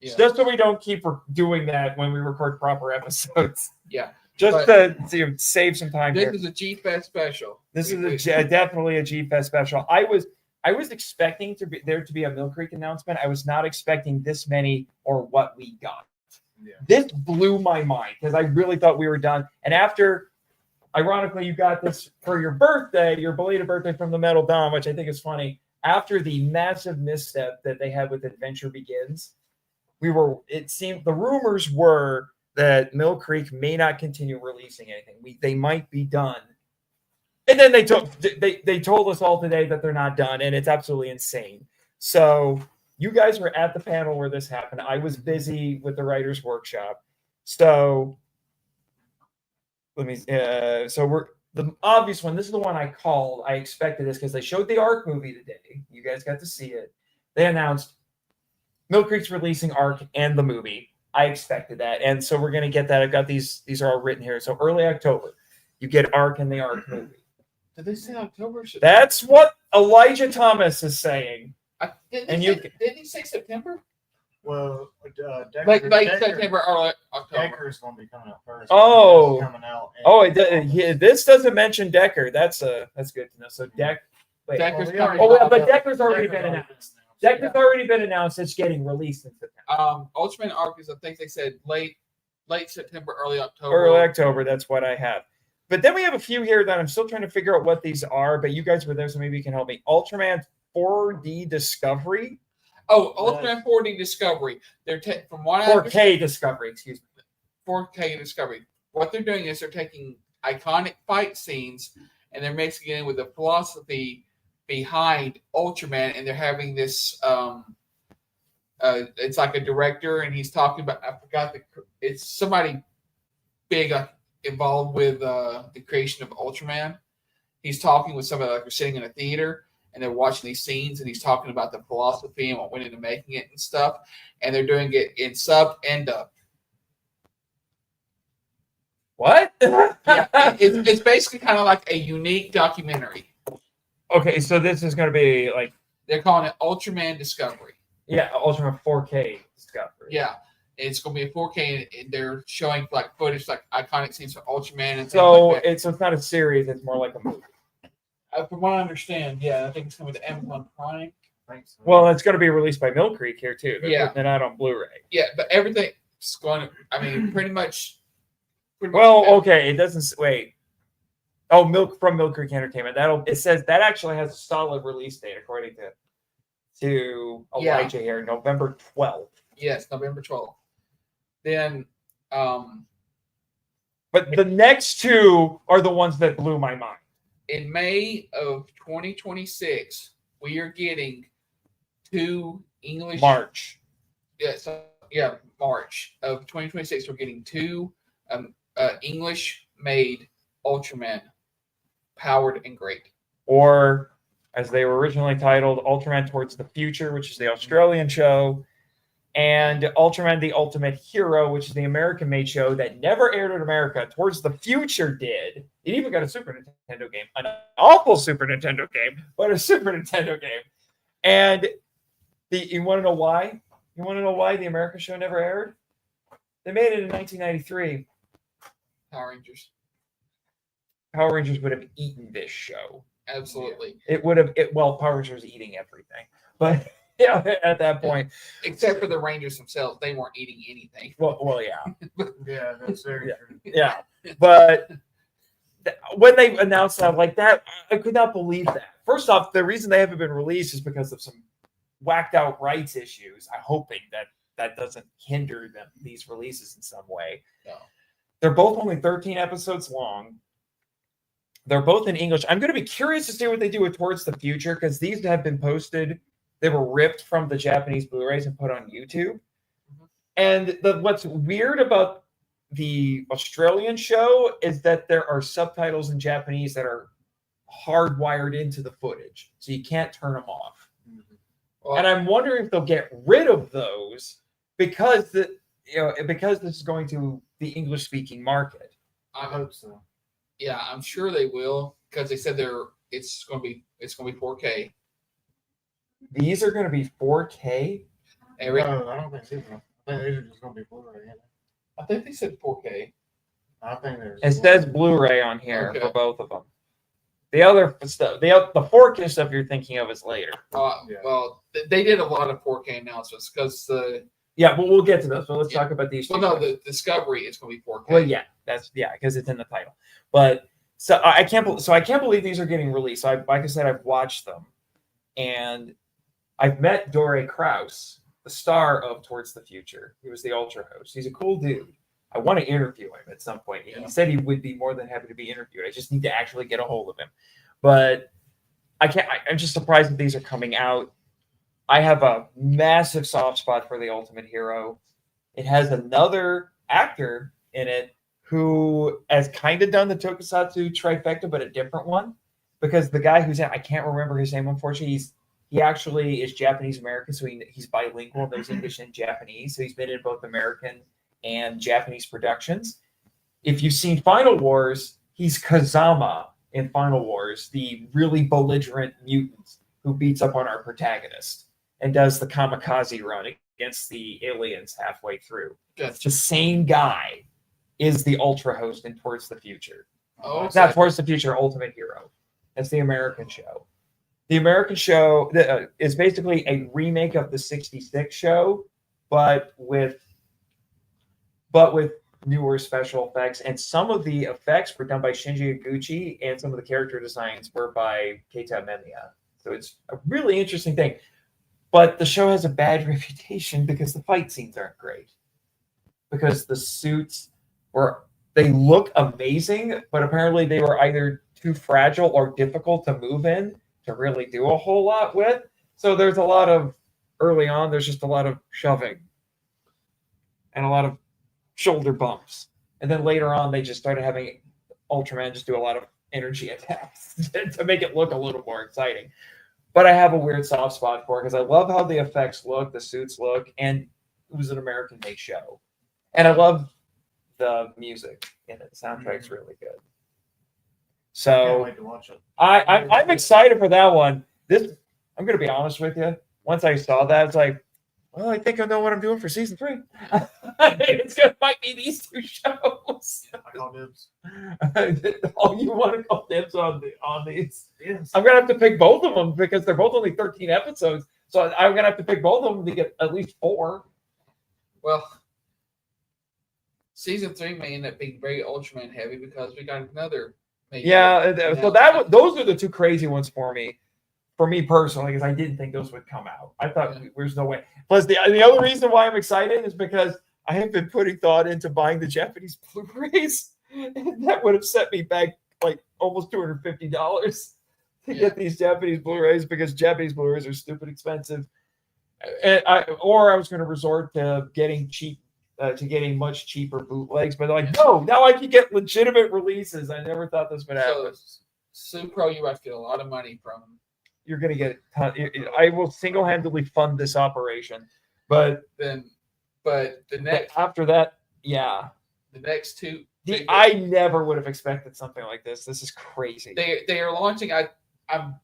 [SPEAKER 1] Yeah. Just so we don't keep doing that when we record proper episodes.
[SPEAKER 2] Yeah.
[SPEAKER 1] Just to save some time.
[SPEAKER 2] This is a G-Fest special.
[SPEAKER 1] This is definitely a G-Fest special. I was expecting there to be a Mill Creek announcement. I was not expecting this many or what we got. Yeah. This blew my mind because I really thought we were done. And after, ironically, you got this for your birthday, your belated birthday from the Metal Dawn, which I think is funny. After the massive misstep that they had with Adventure Begins, it seemed the rumors were that Mill Creek may not continue releasing anything. They might be done. And then they told us all today that they're not done, and it's absolutely insane. So you guys were at the panel where this happened. I was busy with the writers' workshop. So we're the obvious one. This is the one I called. I expected this because they showed the Arc movie today. You guys got to see it. They announced Mill Creek's releasing Arc and the movie. I expected that. And so we're going to get that. I've got these are all written here. So early October, you get Arc and the Arc movie.
[SPEAKER 2] Did they say October?
[SPEAKER 1] That's what Elijah Thomas is saying.
[SPEAKER 2] Didn't he say September?
[SPEAKER 3] Well,
[SPEAKER 2] Late September, early October.
[SPEAKER 3] Decker's going to be coming out first.
[SPEAKER 1] Oh,
[SPEAKER 3] coming out.
[SPEAKER 1] This doesn't mention Decker. That's good to know. So
[SPEAKER 2] Decker's
[SPEAKER 1] but Decker's already been announced. Decker's already been announced. It's getting released in September.
[SPEAKER 2] Ultraman Arc is, I think they said late September, early October.
[SPEAKER 1] Early October. That's what I have. But then we have a few here that I'm still trying to figure out what these are. But you guys were there, so maybe you can help me. Ultraman 4D Discovery.
[SPEAKER 2] Oh, Ultraman 4D Discovery. They're from what I
[SPEAKER 1] 4K Discovery, excuse me.
[SPEAKER 2] 4K Discovery. What they're doing is they're taking iconic fight scenes and they're mixing it in with the philosophy behind Ultraman, and they're having this. It's like a director, and he's talking about. I forgot it's somebody big involved with the creation of Ultraman. He's talking with somebody like they're sitting in a theater and they're watching these scenes, and he's talking about the philosophy and what went into making it and stuff. And they're doing it in sub and dub.
[SPEAKER 1] What?
[SPEAKER 2] Yeah, it's basically kind of like a unique documentary.
[SPEAKER 1] Okay, so this is going to be like
[SPEAKER 2] They're calling it Ultraman Discovery.
[SPEAKER 1] Yeah, Ultraman 4K Discovery.
[SPEAKER 2] Yeah, it's going to be a 4K, and they're showing like footage, like iconic scenes from Ultraman and
[SPEAKER 1] so
[SPEAKER 2] like that.
[SPEAKER 1] it's not a series; it's more like a movie.
[SPEAKER 2] From what I understand, yeah, I think it's coming to Amazon Prime.
[SPEAKER 3] Thanks.
[SPEAKER 1] Well, it's going to be released by Mill Creek here too. They're
[SPEAKER 2] Yeah.
[SPEAKER 1] putting it out on Blu-ray.
[SPEAKER 2] Yeah, but everything's going to. I mean, pretty much.
[SPEAKER 1] Well, okay, it doesn't wait. Oh, Mill Creek Entertainment. It says that actually has a solid release date according to Elijah here, November 12th.
[SPEAKER 2] Yes, November 12th. Then,
[SPEAKER 1] But the next two are the ones that blew my mind.
[SPEAKER 2] in May of 2026, we are getting 2 English.
[SPEAKER 1] March.
[SPEAKER 2] March of 2026, we're getting 2 English-made Ultraman, powered and great.
[SPEAKER 1] Or, as they were originally titled, Ultraman Towards the Future, which is the Australian show, and Ultraman the Ultimate Hero, which is the American-made show that never aired in America. Towards the Future did. It even got a Super Nintendo game. An awful Super Nintendo game, but a Super Nintendo game. And you want to know why? You want to know why the American show never aired? They made it in 1993.
[SPEAKER 2] Power Rangers.
[SPEAKER 1] Power Rangers would have eaten this show.
[SPEAKER 2] Absolutely.
[SPEAKER 1] It would have. Power Rangers was eating everything, but yeah, at that point,
[SPEAKER 2] Except for the Rangers themselves, they weren't eating anything.
[SPEAKER 1] well, yeah,
[SPEAKER 3] Yeah, that's very true.
[SPEAKER 1] yeah. But when they announced that, like that, I could not believe that. First off, the reason they haven't been released is because of some whacked out rights issues. I'm hoping that doesn't hinder these releases in some way.
[SPEAKER 2] No.
[SPEAKER 1] They're both only 13 episodes long. They're both in English. I'm going to be curious to see what they do with Towards the Future, because these have been posted. They were ripped from the Japanese Blu-rays and put on YouTube. Mm-hmm. And what's weird about the Australian show is that there are subtitles in Japanese that are hardwired into the footage, so you can't turn them off. Mm-hmm. Well, and I'm wondering if they'll get rid of those because this is going to the English-speaking market.
[SPEAKER 3] I hope so.
[SPEAKER 2] Yeah, I'm sure they will, because they said it's going to be 4K.
[SPEAKER 1] These are going to be 4K.
[SPEAKER 3] No, I don't think so. I think these are just going to be Blu-ray.
[SPEAKER 2] I think they said 4K.
[SPEAKER 3] I think there's.
[SPEAKER 1] It says Blu-ray on here for both of them. The other stuff, the 4K stuff you're thinking of is later.
[SPEAKER 2] Well, they did a lot of 4K announcements because
[SPEAKER 1] Yeah, but we'll get to those. But let's talk about these.
[SPEAKER 2] Well, no, the Discovery is going to be 4K.
[SPEAKER 1] Well, yeah, because it's in the title. But I can't believe these are getting released. So like I said, I've watched them, and I've met Dore Kraus, the star of Towards the Future. He was the Ultra host. He's a cool dude. I want to interview him at some point. He said he would be more than happy to be interviewed. I just need to actually get a hold of him. But I'm just surprised that these are coming out. I have a massive soft spot for the Ultimate Hero. It has another actor in it who has kind of done the Tokusatsu trifecta, but a different one. Because the guy who's in, I can't remember his name, unfortunately. He actually is Japanese American, so he's bilingual. There's English and Japanese, so he's been in both American and Japanese productions. If you've seen Final Wars, he's Kazama in Final Wars, the really belligerent mutant who beats up on our protagonist and does the kamikaze run against the aliens halfway through.
[SPEAKER 2] Gotcha.
[SPEAKER 1] The same guy is the Ultra host in Towards the Future.
[SPEAKER 2] Oh,
[SPEAKER 1] It's not Towards the Future, Ultimate Hero. That's the American show. The American show is basically a remake of the 66 show, but with newer special effects. And some of the effects were done by Shinji Iguchi, and some of the character designs were by Keita Memiya. So it's a really interesting thing. But the show has a bad reputation because the fight scenes aren't great. Because the suits they look amazing, but apparently they were either too fragile or difficult to move in to really do a whole lot with. So there's a lot of early on, there's just a lot of shoving and a lot of shoulder bumps. And then later on, they just started having Ultraman just do a lot of energy attacks to make it look a little more exciting. But I have a weird soft spot for it because I love how the effects look, the suits look, and it was an American-made show. And I love the music in it. The soundtrack's really good.
[SPEAKER 3] Can't
[SPEAKER 1] So
[SPEAKER 3] wait to watch it.
[SPEAKER 1] I'm excited for that one. I'm going to be honest with you. Once I saw that, it's like, well, I think I know what I'm doing for season 3. Might be these 2 shows.
[SPEAKER 3] I call dibs.
[SPEAKER 1] Oh, you want to call dibs on these?
[SPEAKER 3] Yes.
[SPEAKER 1] I'm gonna have to pick both of them because they're both only 13 episodes. So I'm gonna have to pick both of them to get at least 4.
[SPEAKER 2] Well, season 3 may end up being very Ultraman heavy because we got another.
[SPEAKER 1] Yeah, so those are the 2 crazy ones for me personally, because I didn't think those would come out. I thought there's no way. Plus, the other reason why I'm excited is because I have been putting thought into buying the Japanese Blu-rays, and that would have set me back like almost $250 to get these Japanese Blu-rays because Japanese Blu-rays are stupid expensive. And I was going to resort to getting much cheaper bootlegs, but they're like, no, now I can get legitimate releases. I never thought this would happen.
[SPEAKER 2] So, Supro, you have to get a lot of money from.
[SPEAKER 1] You're going to get I will single-handedly fund this operation, but
[SPEAKER 2] the next
[SPEAKER 1] after that, yeah,
[SPEAKER 2] the next 2.
[SPEAKER 1] I never would have expected something like this. This is crazy.
[SPEAKER 2] They are launching. I'm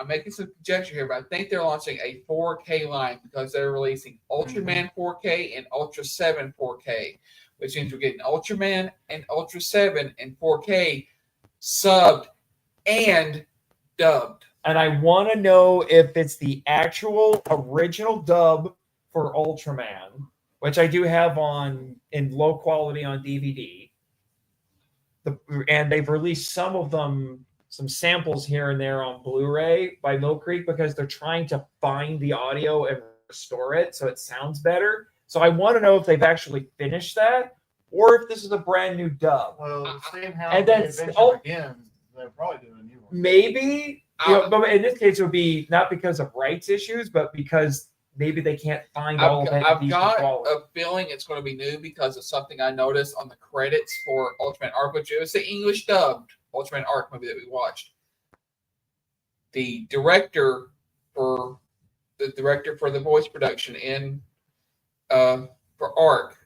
[SPEAKER 2] making some conjecture here, but I think they're launching a 4K line because they're releasing Ultraman 4K and Ultra 7 4K, which means we're getting Ultraman and Ultra 7 and 4K subbed and dubbed.
[SPEAKER 1] And I want to know if it's the actual original dub for Ultraman, which I do have in low quality on DVD. And they've released some of them, some samples here and there on Blu-ray by Mill Creek because they're trying to find the audio and restore it so it sounds better. So I want to know if they've actually finished that or if this is a brand new dub.
[SPEAKER 3] Well, same how
[SPEAKER 1] And then
[SPEAKER 3] the adventure begins, they're probably doing a new one.
[SPEAKER 1] Maybe, but in this case, it would be not because of rights issues, but because maybe they can't find all of it.
[SPEAKER 2] I've got a feeling it's going to be new because of something I noticed on the credits for Ultraman Arc, which it was the English dubbed Ultraman Arc movie that we watched. The director for the voice production for Arc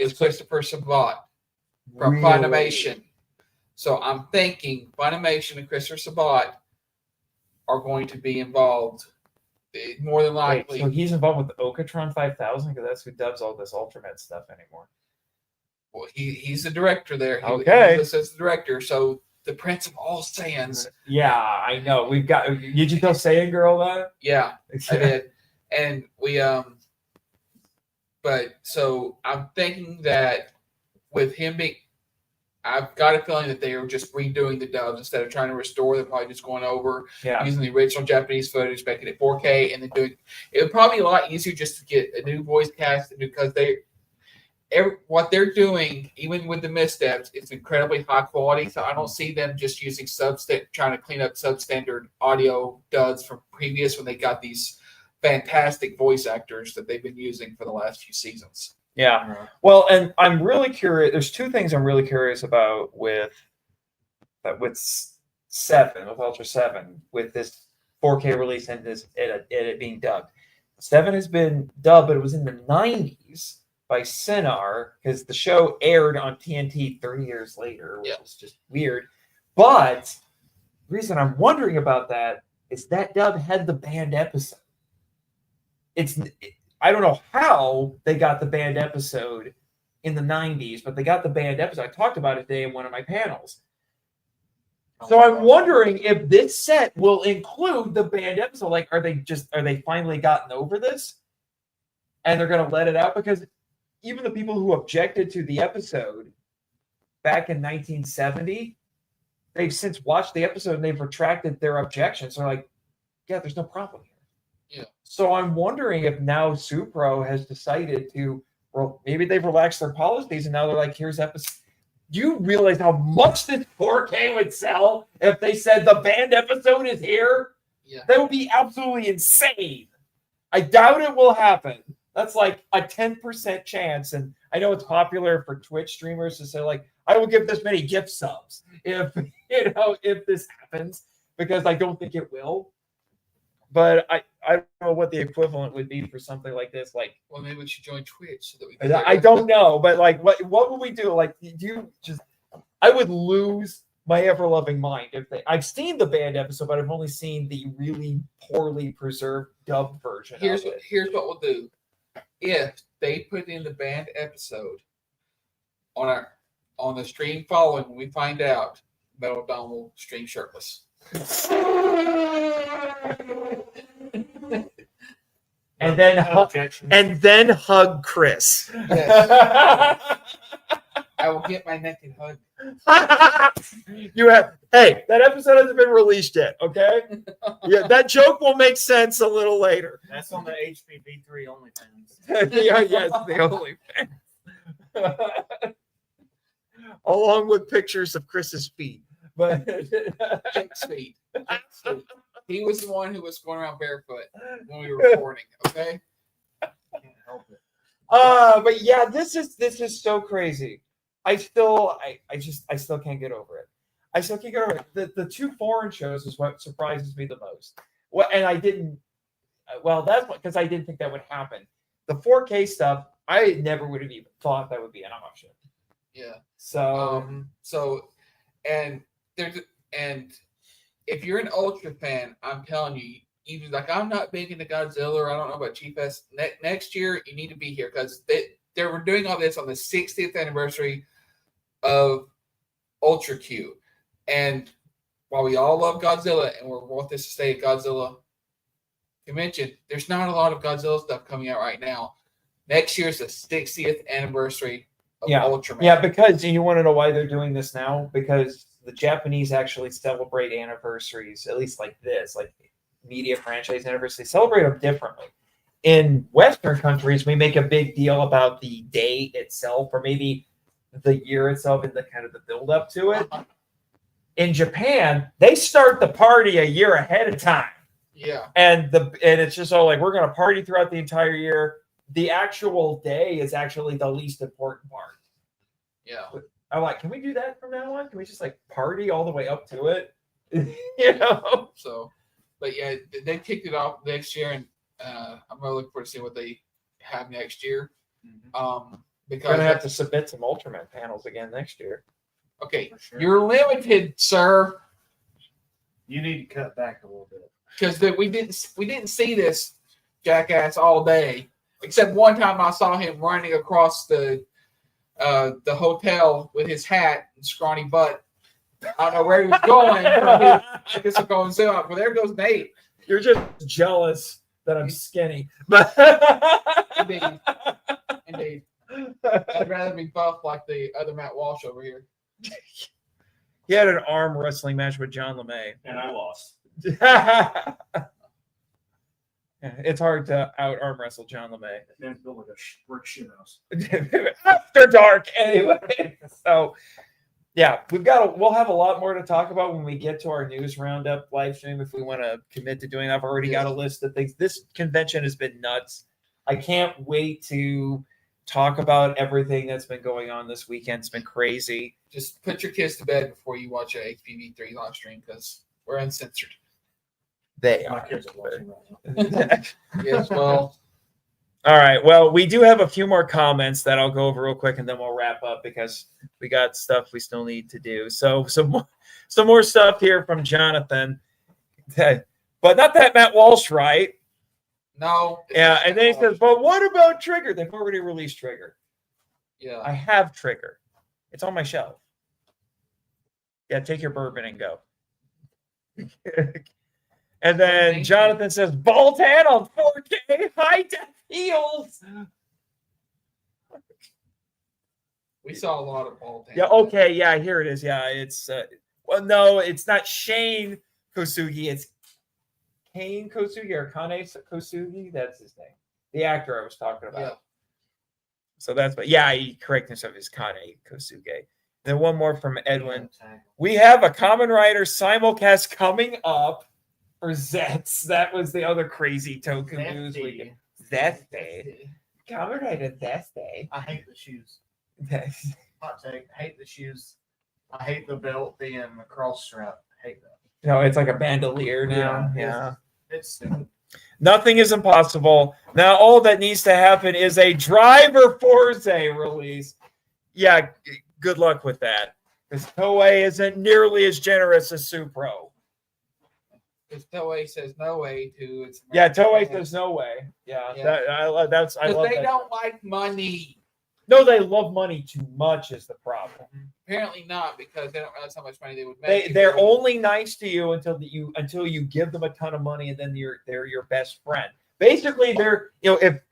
[SPEAKER 2] is Christopher Sabat from Funimation. So I'm thinking Funimation and Christopher Sabat are going to be involved more than likely.
[SPEAKER 1] Wait, so he's involved with Okatron 5000 because that's who dubs all this Ultraman stuff anymore.
[SPEAKER 2] Well, he's the director there.
[SPEAKER 1] Okay.
[SPEAKER 2] He's the director. So the Prince of All Saiyans.
[SPEAKER 1] Yeah, I know. We've got. Did you tell Saiyan Girl that?
[SPEAKER 2] Yeah, I did. And we but so I'm thinking that with him being, I've got a feeling that they are just redoing the dubs instead of trying to restore. They're probably just going over using the original Japanese footage, making it 4K, and then doing. It would probably be a lot easier just to get a new voice cast because what they're doing, even with the missteps, it's incredibly high quality. So I don't see them just using trying to clean up substandard audio dubs from previous when they got these fantastic voice actors that they've been using for the last few seasons.
[SPEAKER 1] Yeah. Well, and I'm really curious. There's 2 things I'm really curious about with 7, with Ultra 7, with this 4K release and it being dubbed. 7 has been dubbed, but it was in the 90s by Cinar because the show aired on TNT 30 years later, which is just weird. But the reason I'm wondering about that is that dub had the banned episode. I don't know how they got the banned episode in the 90s, but they got the banned episode. I talked about it today in one of my panels. So I'm wondering if this set will include the banned episode. Like, are they finally gotten over this? And they're going to let it out? Because even the people who objected to the episode back in 1970, they've since watched the episode and they've retracted their objections. They're like, yeah, there's no problem here.
[SPEAKER 2] Yeah.
[SPEAKER 1] So I'm wondering if now Supro has decided to, well, maybe they've relaxed their policies and now they're like, here's episode. Do you realize how much this 4K would sell if they said the banned episode is here?
[SPEAKER 2] Yeah.
[SPEAKER 1] That would be absolutely insane. I doubt it will happen. That's like a 10% chance. And I know it's popular for Twitch streamers to say, like, I will give this many gift subs if if this happens, because I don't think it will. But I don't know what the equivalent would be for something like this. Like,
[SPEAKER 2] well, maybe we should join Twitch so that we can
[SPEAKER 1] I don't know, but like, what would we do? Like, do you just? I would lose my ever-loving mind if they. I've seen the banned episode, but I've only seen the really poorly preserved dubbed version.
[SPEAKER 2] Here's
[SPEAKER 1] of it.
[SPEAKER 2] Here's what we'll do. If they put in the banned episode on the stream following, when we find out, Metal Dom will stream shirtless.
[SPEAKER 1] And then hug Chris.
[SPEAKER 2] Yes. I will get my naked hug.
[SPEAKER 1] Hey, that episode hasn't been released yet, okay? Yeah, that joke will make sense a little later.
[SPEAKER 3] That's on the HPV3 OnlyFans.
[SPEAKER 1] Yeah, yes, the OnlyFans. Along with pictures of Chris's feet. But
[SPEAKER 2] Jake's feet. He was the one who was going around barefoot when we were recording, okay?
[SPEAKER 3] Can't help it.
[SPEAKER 1] But yeah, this is so crazy. I still can't get over it. I still can't get over it. The two foreign shows is what surprises me the most. Well, and I didn't. Well, that's because I didn't think that would happen. The 4K stuff, I never would have even thought that would be an option.
[SPEAKER 2] Yeah.
[SPEAKER 1] So,
[SPEAKER 2] and if you're an Ultra fan, I'm telling you, even like I'm not big into Godzilla, or I don't know about Chief S. Next year, you need to be here because they were doing all this on the 60th anniversary of Ultra Q. And while we all love Godzilla and we want this to stay a Godzilla convention, there's not a lot of Godzilla stuff coming out right now. Next year's the 60th anniversary of Ultraman.
[SPEAKER 1] Yeah, because you want to know why they're doing this now? Because the Japanese actually celebrate anniversaries, at least like this, like media franchise anniversaries, celebrate them differently. In Western countries, we make a big deal about the day itself, or maybe the year itself, and the kind of the build up to it. In Japan, they start the party a year ahead of time.
[SPEAKER 2] Yeah,
[SPEAKER 1] and it's just all like, we're going to party throughout the entire year. The actual day is actually the least important part.
[SPEAKER 2] Yeah.
[SPEAKER 1] I'm like, can we do that from now on? Can we just like party all the way up to it? You know?
[SPEAKER 2] So, but yeah, they kicked it off next year, and I'm really looking forward to see what they have next year. Because
[SPEAKER 1] we're gonna have to submit some Ultraman panels again next year.
[SPEAKER 2] Okay,
[SPEAKER 3] Sure.
[SPEAKER 2] You're limited, sir.
[SPEAKER 3] You need to cut back a little bit.
[SPEAKER 2] Because we didn't see this jackass all day, except one time I saw him running across the hotel with his hat and scrawny butt. I don't know where he was going. I guess I'm going zoom out. Well, there goes Nate.
[SPEAKER 1] You're just jealous that I'm skinny, but
[SPEAKER 2] Indeed. I'd rather be buff like the other Matt Walsh over here.
[SPEAKER 1] He had an arm wrestling match with John LeMay.
[SPEAKER 4] And I lost.
[SPEAKER 1] It's hard to out arm wrestle John LeMay.
[SPEAKER 4] Man's built like a brick shit house.
[SPEAKER 1] After dark, anyway. So, yeah, we'll have a lot more to talk about when we get to our news roundup live stream. If we want to commit to doing that, I've already got a list of things. This convention has been nuts. I can't wait to talk about everything that's been going on this weekend. It's been crazy.
[SPEAKER 2] Just put your kids to bed before you watch a HPV3 live stream because we're uncensored.
[SPEAKER 1] They
[SPEAKER 4] My
[SPEAKER 1] are.
[SPEAKER 4] kids are watching right now.
[SPEAKER 2] Yes, well.
[SPEAKER 1] All right. Well, we do have a few more comments that I'll go over real quick, and then we'll wrap up because we got stuff we still need to do. So some more stuff here from Jonathan. But not that Matt Walsh, right?
[SPEAKER 2] No.
[SPEAKER 1] Yeah, and then he says, but what about Trigger? They've already released Trigger.
[SPEAKER 2] Yeah.
[SPEAKER 1] I have Trigger. It's on my shelf. Yeah, take your bourbon and go. And then Jonathan says, Boltan on 4K, high def heels.
[SPEAKER 2] We saw a lot of ball.
[SPEAKER 1] Yeah, okay, yeah, here it is. Yeah, it's well, no, it's not Shane Kosugi, it's Kane Kosugi or Kane Kosugi. That's his name. The actor I was talking about.
[SPEAKER 2] Yeah.
[SPEAKER 1] So that's what. Yeah, he correct himself. Is Kane Kosugi. Then one more from Edwin. We have a Kamen Rider simulcast coming up for Zets. That was the other crazy token news weekend. Zesty. Kamen Rider Zesty.
[SPEAKER 3] I hate the shoes. Hot take. I hate the shoes. I hate the belt being a cross strap. I hate that.
[SPEAKER 1] No, it's like a bandolier now.
[SPEAKER 3] Yeah. It's stupid.
[SPEAKER 1] Nothing is impossible. Now all that needs to happen is a Driver Force release. Yeah, good luck with that. Because Toei isn't nearly as generous as Supro.
[SPEAKER 2] Because Toei says no way to its.
[SPEAKER 1] Yeah, Toei says no way. Yeah,
[SPEAKER 2] Yeah.
[SPEAKER 1] I love
[SPEAKER 2] Because they
[SPEAKER 1] that.
[SPEAKER 2] don't like money.
[SPEAKER 1] No, they love money too much is the problem.
[SPEAKER 2] Apparently not, because they don't realize how much money they would make.
[SPEAKER 1] They're only nice to you until you give them a ton of money, and then they're your best friend. Basically, they're if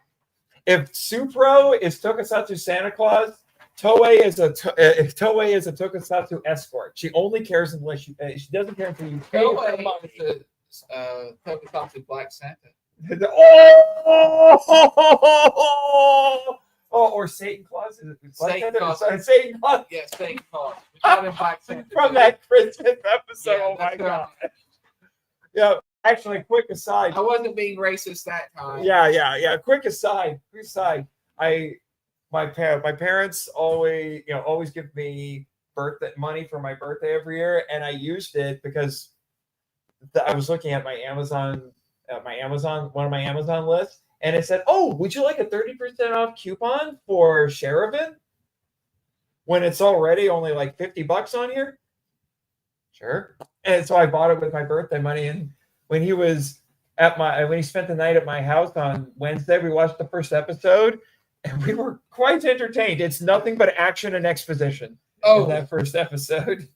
[SPEAKER 1] Supro is Tokusatsu Santa Claus, Toei is a Tokusatsu escort. She only cares unless she doesn't care until you pay her
[SPEAKER 2] Toei
[SPEAKER 1] money.
[SPEAKER 2] is the Tokusatsu Black Santa.
[SPEAKER 1] Oh, or Satan Claus. Is it
[SPEAKER 2] Satan Claus.
[SPEAKER 1] Satan Claus.
[SPEAKER 2] Yes, thank you. We call him Black Santa.
[SPEAKER 1] From that Christmas episode.
[SPEAKER 2] Yeah,
[SPEAKER 1] Oh my
[SPEAKER 2] that's
[SPEAKER 1] god.
[SPEAKER 2] right.
[SPEAKER 1] Yeah. Actually, quick aside.
[SPEAKER 2] I wasn't being racist that time.
[SPEAKER 1] Yeah. Quick aside. My parents always give me birthday money for my birthday every year, and I used it because I was looking at my Amazon one of my Amazon lists, and it said, "Oh, would you like a 30% off coupon for Sheridan?" When it's already only like $50 on here. Sure. And so I bought it with my birthday money, and when he spent the night at my house on Wednesday, we watched the first episode, and we were quite entertained. It's nothing but action and exposition in that first episode.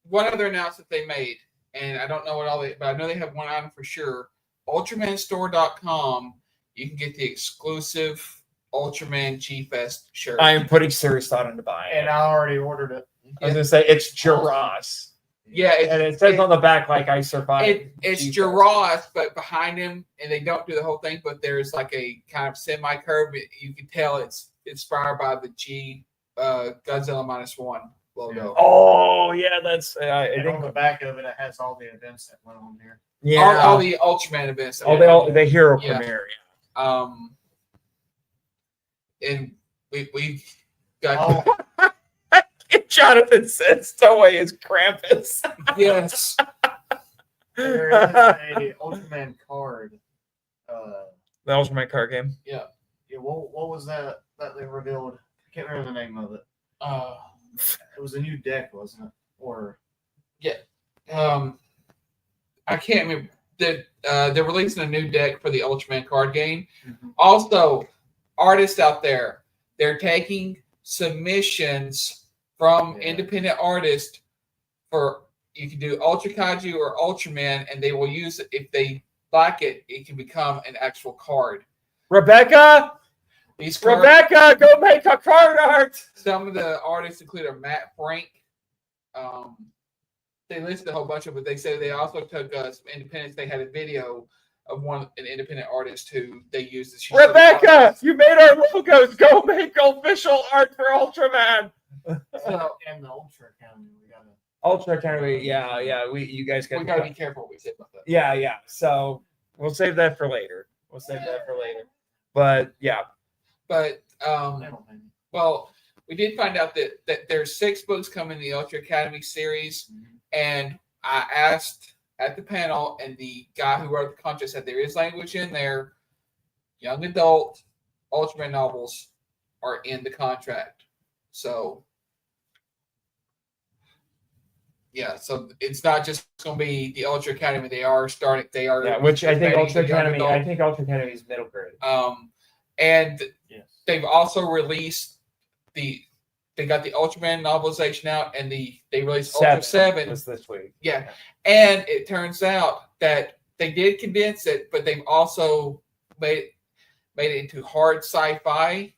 [SPEAKER 2] One other announcement they made, and I don't know but I know they have one item for sure. UltramanStore.com, you can get the exclusive Ultraman G-Fest shirt.
[SPEAKER 1] I am putting serious thought into buying it.
[SPEAKER 3] And I already ordered it.
[SPEAKER 1] I was going to say, it's Jiras.
[SPEAKER 2] Yeah,
[SPEAKER 1] And it says on the back, like, I survived.
[SPEAKER 2] It's
[SPEAKER 1] G-Fest.
[SPEAKER 2] Jiras, but behind him, and they don't do the whole thing, but there's like a kind of semi-curve. You can tell it's inspired by the Godzilla -1 logo.
[SPEAKER 1] Oh, yeah, that's...
[SPEAKER 3] And
[SPEAKER 1] I
[SPEAKER 3] on
[SPEAKER 1] think,
[SPEAKER 3] the back of it, it has all the events that went on there.
[SPEAKER 1] yeah.
[SPEAKER 2] All the Ultraman events.
[SPEAKER 1] the hero
[SPEAKER 2] Yeah.
[SPEAKER 1] premiere.
[SPEAKER 2] And we got
[SPEAKER 1] Jonathan says Toei is Krampus.
[SPEAKER 2] yes.
[SPEAKER 3] There is a Ultraman card.
[SPEAKER 1] That was my card game.
[SPEAKER 3] Yeah, what was that they revealed? I can't remember the name of it. It was a new deck, wasn't it? Or
[SPEAKER 2] I can't remember. They're releasing a new deck for the Ultraman card game. Mm-hmm. Also, artists out there, they're taking submissions from independent artists for you can do Ultra Kaiju or Ultraman, and they will use it if they like it. It can become an actual card.
[SPEAKER 1] Rebecca, go make a card art.
[SPEAKER 2] Some of the artists include Matt Frank. They listed a whole bunch of them, but they said they also took some independents. They had a video of an independent artist who they used as
[SPEAKER 1] Rebecca, you made our logos. Go make official art for Ultraman.
[SPEAKER 2] So,
[SPEAKER 3] and the Ultra Academy, we gotta.
[SPEAKER 1] Ultra Academy, yeah. You guys
[SPEAKER 2] we gotta be careful what we say about that.
[SPEAKER 1] Yeah. So we'll save that for later. But yeah.
[SPEAKER 2] But well, we did find out that there's 6 books coming in the Ultra Academy series, and I asked at the panel, and the guy who wrote the contract said there is language in there. Young adult Ultraman novels are in the contract, so yeah. So it's not just going to be the Ultra Academy. They are.
[SPEAKER 1] Yeah, which I think Ultra Academy. I think Ultra Academy is middle grade.
[SPEAKER 2] And they've also released they got the Ultraman novelization out, and they released Ultra 7
[SPEAKER 1] was this week.
[SPEAKER 2] Yeah, and it turns out that they did condense it, but they've also made it into hard sci-fi,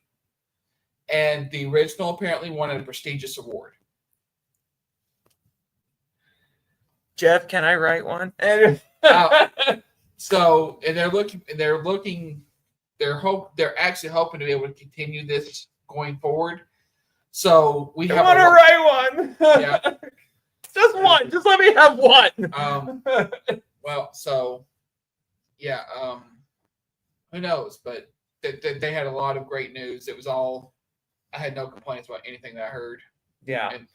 [SPEAKER 2] and the original apparently won a prestigious award.
[SPEAKER 1] Jeff, can I write one?
[SPEAKER 2] So, and they're actually hoping to be able to continue this going forward. So we have
[SPEAKER 1] want to write one.
[SPEAKER 2] Yeah.
[SPEAKER 1] Just one. Just let me have one.
[SPEAKER 2] Well, so yeah, who knows? But they had a lot of great news. It was all, I had no complaints about anything that I heard.
[SPEAKER 1] Yeah.
[SPEAKER 2] And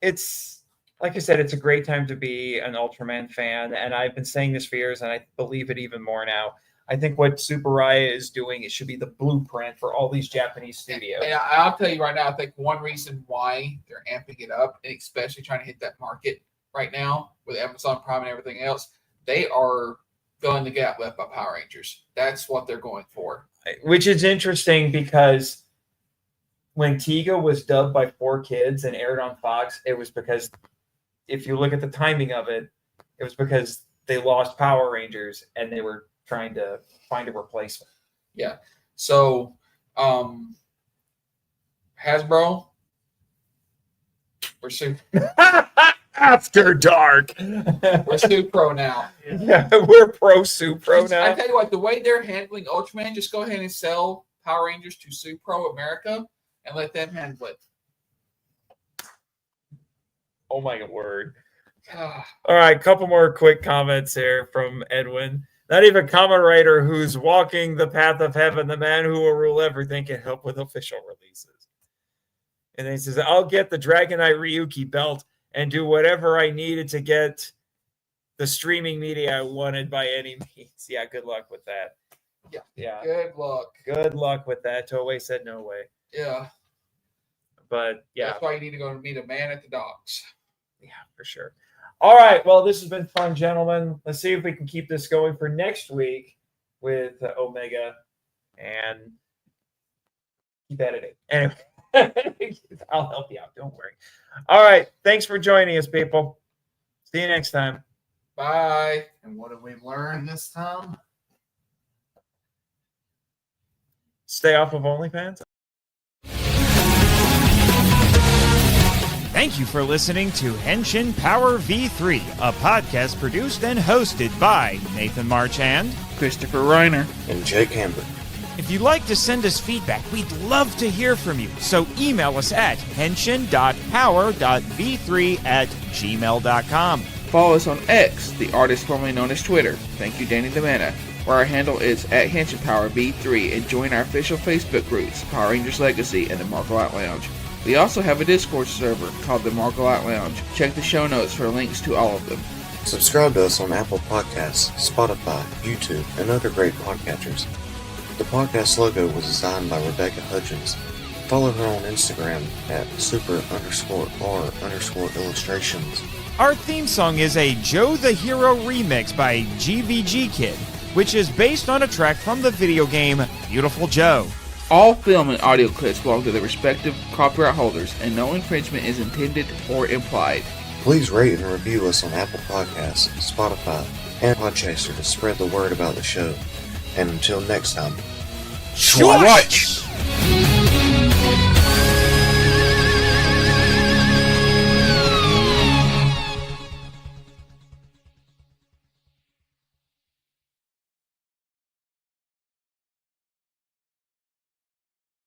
[SPEAKER 1] It's like I said, it's a great time to be an Ultraman fan, and I've been saying this for years, and I believe it even more now. I think what Tsuburaya is doing, it should be the blueprint for all these Japanese studios.
[SPEAKER 2] And I'll tell you right now, I think one reason why they're amping it up, and especially trying to hit that market right now with Amazon Prime and everything else, they are filling the gap left by Power Rangers. That's what they're going for.
[SPEAKER 1] Which is interesting because when Tiga was dubbed by 4Kids and aired on Fox, it was because, if you look at the timing of it, it was because they lost Power Rangers and they were trying to find a replacement.
[SPEAKER 2] Yeah. So, Hasbro, we're
[SPEAKER 1] After dark.
[SPEAKER 2] we're Supro now.
[SPEAKER 1] Yeah, we're pro Supro now.
[SPEAKER 2] I tell you what, the way they're handling Ultraman, just go ahead and sell Power Rangers to Supro America and let them handle it.
[SPEAKER 1] Oh my word. All right, couple more quick comments here from Edwin. Not even Kamen Rider, who's walking the path of heaven, the man who will rule everything, can help with official releases. And then he says, I'll get the Dragonite Ryuki belt and do whatever I needed to get the streaming media I wanted by any means. Yeah, good luck with that. Yeah.
[SPEAKER 2] Good luck.
[SPEAKER 1] Good luck with that. Toei said no way.
[SPEAKER 2] Yeah.
[SPEAKER 1] But yeah.
[SPEAKER 2] That's why you need to go and meet a man at the docks.
[SPEAKER 1] Yeah, for sure. All right. Well, this has been fun, gentlemen. Let's see if we can keep this going for next week with Omega and keep editing. Anyway, I'll help you out. Don't worry. All right. Thanks for joining us, people. See you next time.
[SPEAKER 2] Bye.
[SPEAKER 3] And what have we learned this time?
[SPEAKER 1] Stay off of OnlyFans.
[SPEAKER 5] Thank you for listening to Henshin Power V3, a podcast produced and hosted by Nathan Marchand,
[SPEAKER 2] Christopher Reiner,
[SPEAKER 6] and Jake Amber.
[SPEAKER 5] If you'd like to send us feedback, we'd love to hear from you. So email us at henshin.power.v3@gmail.com.
[SPEAKER 2] Follow us on X, the artist formerly known as Twitter. Thank you, Danny DeManna, where our handle is @HenshinPowerV3, and join our official Facebook groups, Power Rangers Legacy and the Marco Out Lounge. We also have a Discord server called the Marco Out Lounge. Check the show notes for links to all of them.
[SPEAKER 6] Subscribe to us on Apple Podcasts, Spotify, YouTube, and other great podcatchers. The podcast logo was designed by Rebecca Hudgens. Follow her on Instagram at super_r_illustrations.
[SPEAKER 5] Our theme song is a Joe the Hero remix by GVG Kid, which is based on a track from the video game Beautiful Joe.
[SPEAKER 2] All film and audio clips belong to their respective copyright holders, and no infringement is intended or implied.
[SPEAKER 6] Please rate and review us on Apple Podcasts, Spotify, and Podchaser to spread the word about the show. And until next time,
[SPEAKER 5] Watch!